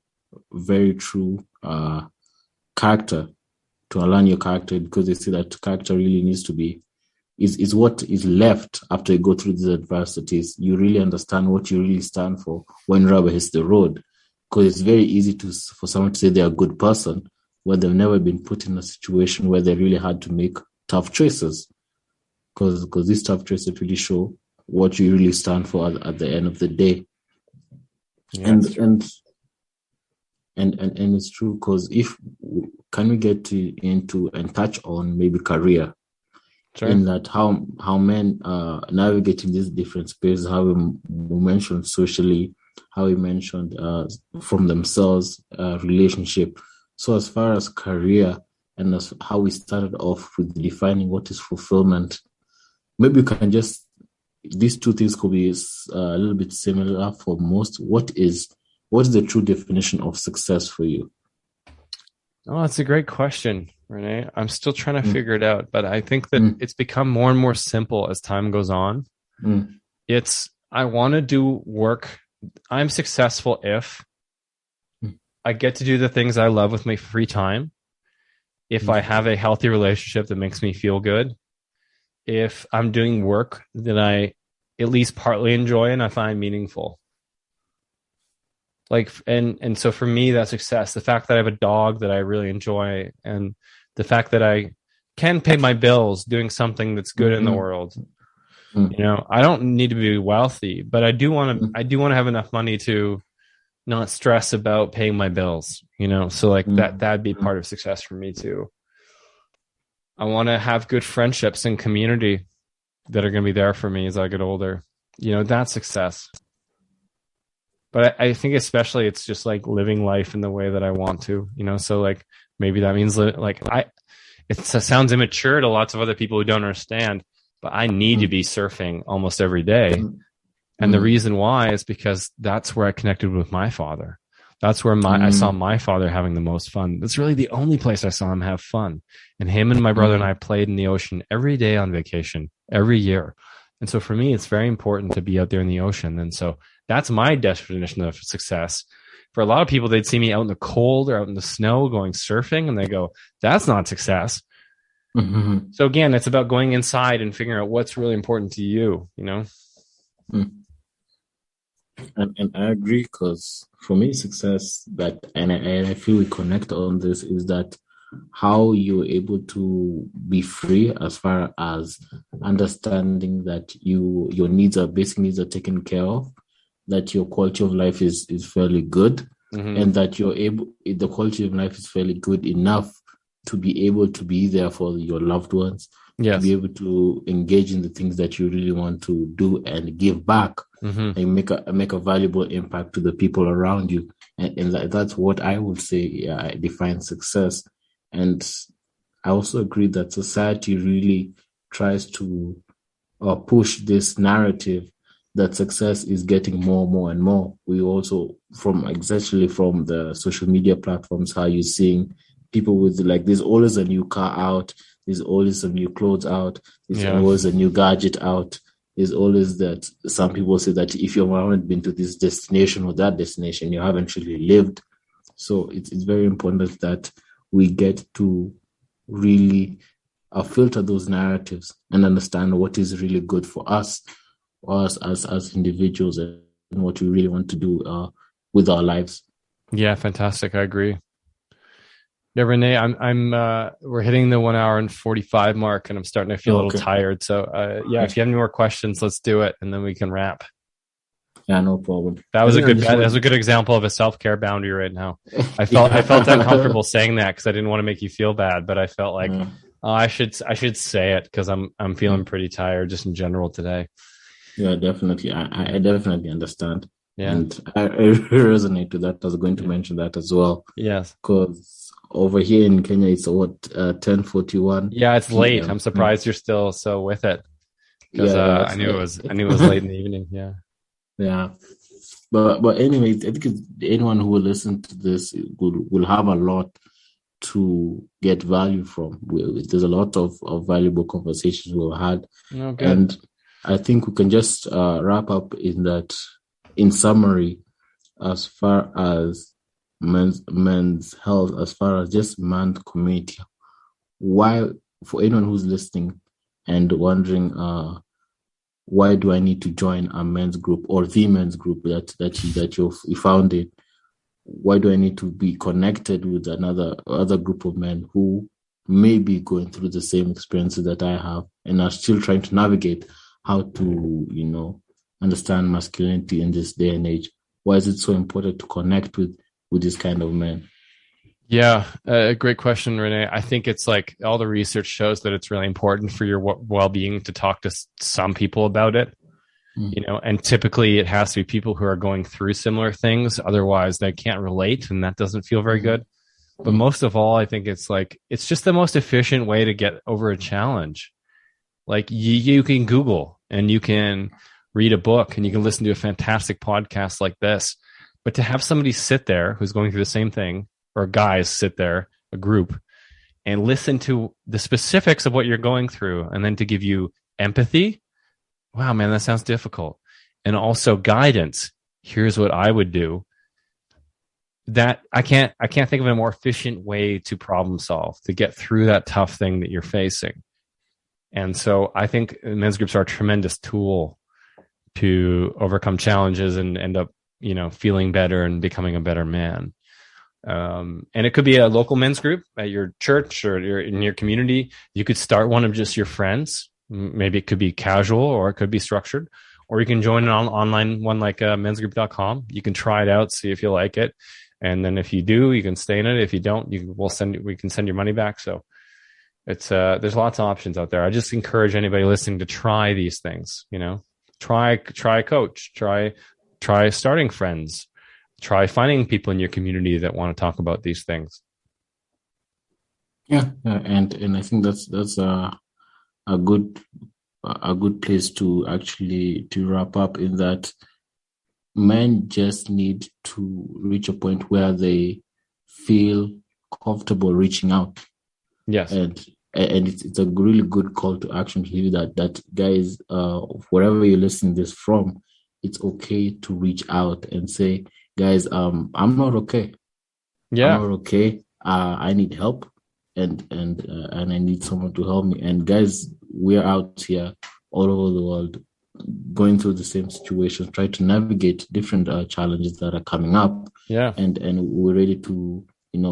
very true character, to align your character, because they say that character really needs to be is what is left after you go through these adversities. You really understand what you really stand for when rubber hits the road, because it's very easy for someone to say they're a good person when they've never been put in a situation where they really had to make tough choices, because these tough choices really show what you really stand for at the end of the day. Yes. And it's true, because can we get into and touch on maybe career, in that how men navigating these different spaces, how we mentioned socially, how we mentioned from themselves, relationship, So as far as career and as how we started off with defining what is fulfillment, maybe you can just, these two things could be a little bit similar for most. What is the true definition of success for you? Oh, that's a great question, Renee. I'm still trying to figure it out, but I think that it's become more and more simple as time goes on. I want to do work. I'm successful if I get to do the things I love with my free time, if I have a healthy relationship that makes me feel good, if I'm doing work that I at least partly enjoy and I find meaningful. Like, and so for me, that's success. The fact that I have a dog that I really enjoy, and the fact that I can pay my bills doing something that's good in the world. You know, I don't need to be wealthy, but I do want to have enough money to not stress about paying my bills, you know? So like that'd be part of success for me too. I want to have good friendships and community that are going to be there for me as I get older. You know, that's success. But I think especially it's just like living life in the way that I want to, you know? So like, maybe that means it sounds immature to lots of other people who don't understand, but I need to be surfing almost every day. And the reason why is because that's where I connected with my father. That's where I saw my father having the most fun. That's really the only place I saw him have fun. And him and my brother and I played in the ocean every day on vacation, every year. And so for me, it's very important to be out there in the ocean. And so that's my definition of success. For a lot of people, they'd see me out in the cold or out in the snow going surfing, and they go, that's not success. So again, it's about going inside and figuring out what's really important to you, you know? And I agree, because for me, success and I feel we connect on this, is that how you're able to be free as far as understanding that your basic needs are taken care of, that your quality of life is fairly good, and that the quality of life is fairly good enough to be able to be there for your loved ones, to be able to engage in the things that you really want to do and give back, and make a valuable impact to the people around you. And that's what I would say defines success. And I also agree that society really tries to push this narrative that success is getting more and more. We also, especially from the social media platforms, how you're seeing people with there's always a new car out, there's always some new clothes out, there's always a new gadget out. There's always that. Some people say that if you haven't been to this destination or that destination, you haven't really lived. So it's very important that we get to really filter those narratives and understand what is really good for us as individuals, and what we really want to do with our lives. Yeah, fantastic. I agree. Yeah, Renee, we're hitting the 1 hour and 45 mark, and I'm starting to feel a little tired. So if you have any more questions, let's do it, and then we can wrap. Yeah, no problem. That was a good example of a self-care boundary right now. I felt uncomfortable saying that because I didn't want to make you feel bad, but I felt like I should say it because I'm feeling pretty tired just in general today. Yeah, definitely. I definitely understand. Yeah. And I resonate with that. I was going to mention that as well. Yes. Because over here in Kenya, it's 10:41. Yeah, it's late. I'm surprised you're still so with it. Because I knew it was late in the evening. Yeah. Yeah. But anyway, I think anyone who will listen to this will have a lot to get value from. There's a lot of valuable conversations we've had. Oh, good. And I think we can just wrap up in summary, as far as men's health, as far as just man's community. Why, for anyone who's listening and wondering, why do I need to join a men's group or the men's group that you founded? Why do I need to be connected with other group of men who may be going through the same experiences that I have and are still trying to navigate how to, understand masculinity in this day and age? Why is it so important to connect with this kind of men? Yeah, a great question, Renee. I think it's like all the research shows that it's really important for your well-being to talk to some people about it, and typically it has to be people who are going through similar things. Otherwise, they can't relate, and that doesn't feel very good. But most of all, I think it's like, it's just the most efficient way to get over a challenge. Like you can Google and you can read a book and you can listen to a fantastic podcast like this. But to have somebody sit there who's going through the same thing, or guys sit there, a group, and listen to the specifics of what you're going through, and then to give you empathy. Wow, man, that sounds difficult. And also guidance. Here's what I would do. That I can't think of a more efficient way to problem solve, to get through that tough thing that you're facing. And so I think men's groups are a tremendous tool to overcome challenges and end up, feeling better and becoming a better man. And it could be a local men's group at your church or in your community. You could start one of just your friends. Maybe it could be casual or it could be structured, or you can join an online one like mensgroup.com. You can try it out, see if you like it. And then if you do, you can stay in it. If you don't, we can send your money back. So it's, there's lots of options out there. I just encourage anybody listening to try these things, try a coach, try starting friends, try finding people in your community that want to talk about these things. Yeah. And I think that's a good place to actually to wrap up, in that men just need to reach a point where they feel comfortable reaching out. Yes. And it's a really good call to action here, that guys, wherever you listen this from, it's okay to reach out and say, guys, I'm not okay. Yeah. I'm not okay. I need help, and I need someone to help me. And guys, we're out here all over the world going through the same situations, trying to navigate different challenges that are coming up. Yeah. And we're ready to,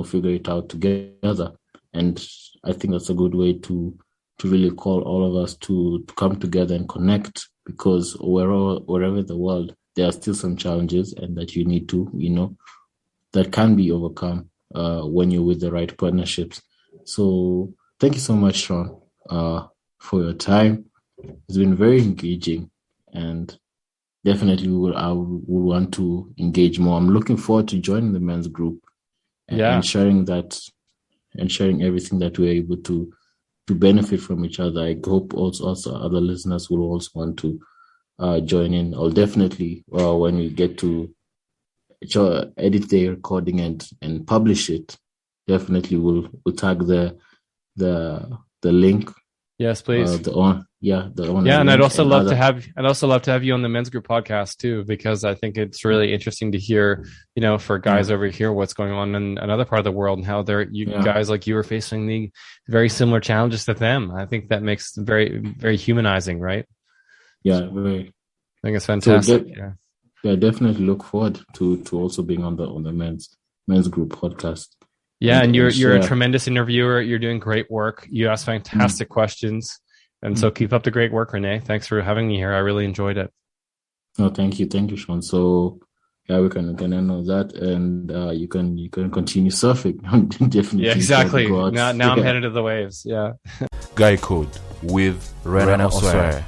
figure it out together. And I think that's a good way to really call all of us to come together and connect, because wherever in the world, there are still some challenges, and that you need to, that can be overcome when you're with the right partnerships. So thank you so much, Sean, for your time. It's been very engaging, and definitely I will want to engage more. I'm looking forward to joining the men's group and sharing everything that we're able to benefit from each other. I hope also other listeners will also want to join in. I'll definitely, when we get to edit the recording and publish it, definitely we'll tag the link. Yes, please. The owner. And I'd also love to have you on the men's group podcast too, because I think it's really interesting to hear, for guys over here, what's going on in another part of the world, and how guys like you are facing the very similar challenges to them. I think that makes it very, very humanizing, right? Yeah, very. I think it's fantastic. I definitely look forward to also being on the men's group podcast. Yeah, and you're a tremendous interviewer. You're doing great work. You ask fantastic questions. And so keep up the great work, Renee. Thanks for having me here. I really enjoyed it. Oh, thank you, Sean. So we can end on that, and you can continue surfing. Definitely. Yeah, exactly. Now I'm headed to the waves. Yeah. Guy Code with Rena Osware.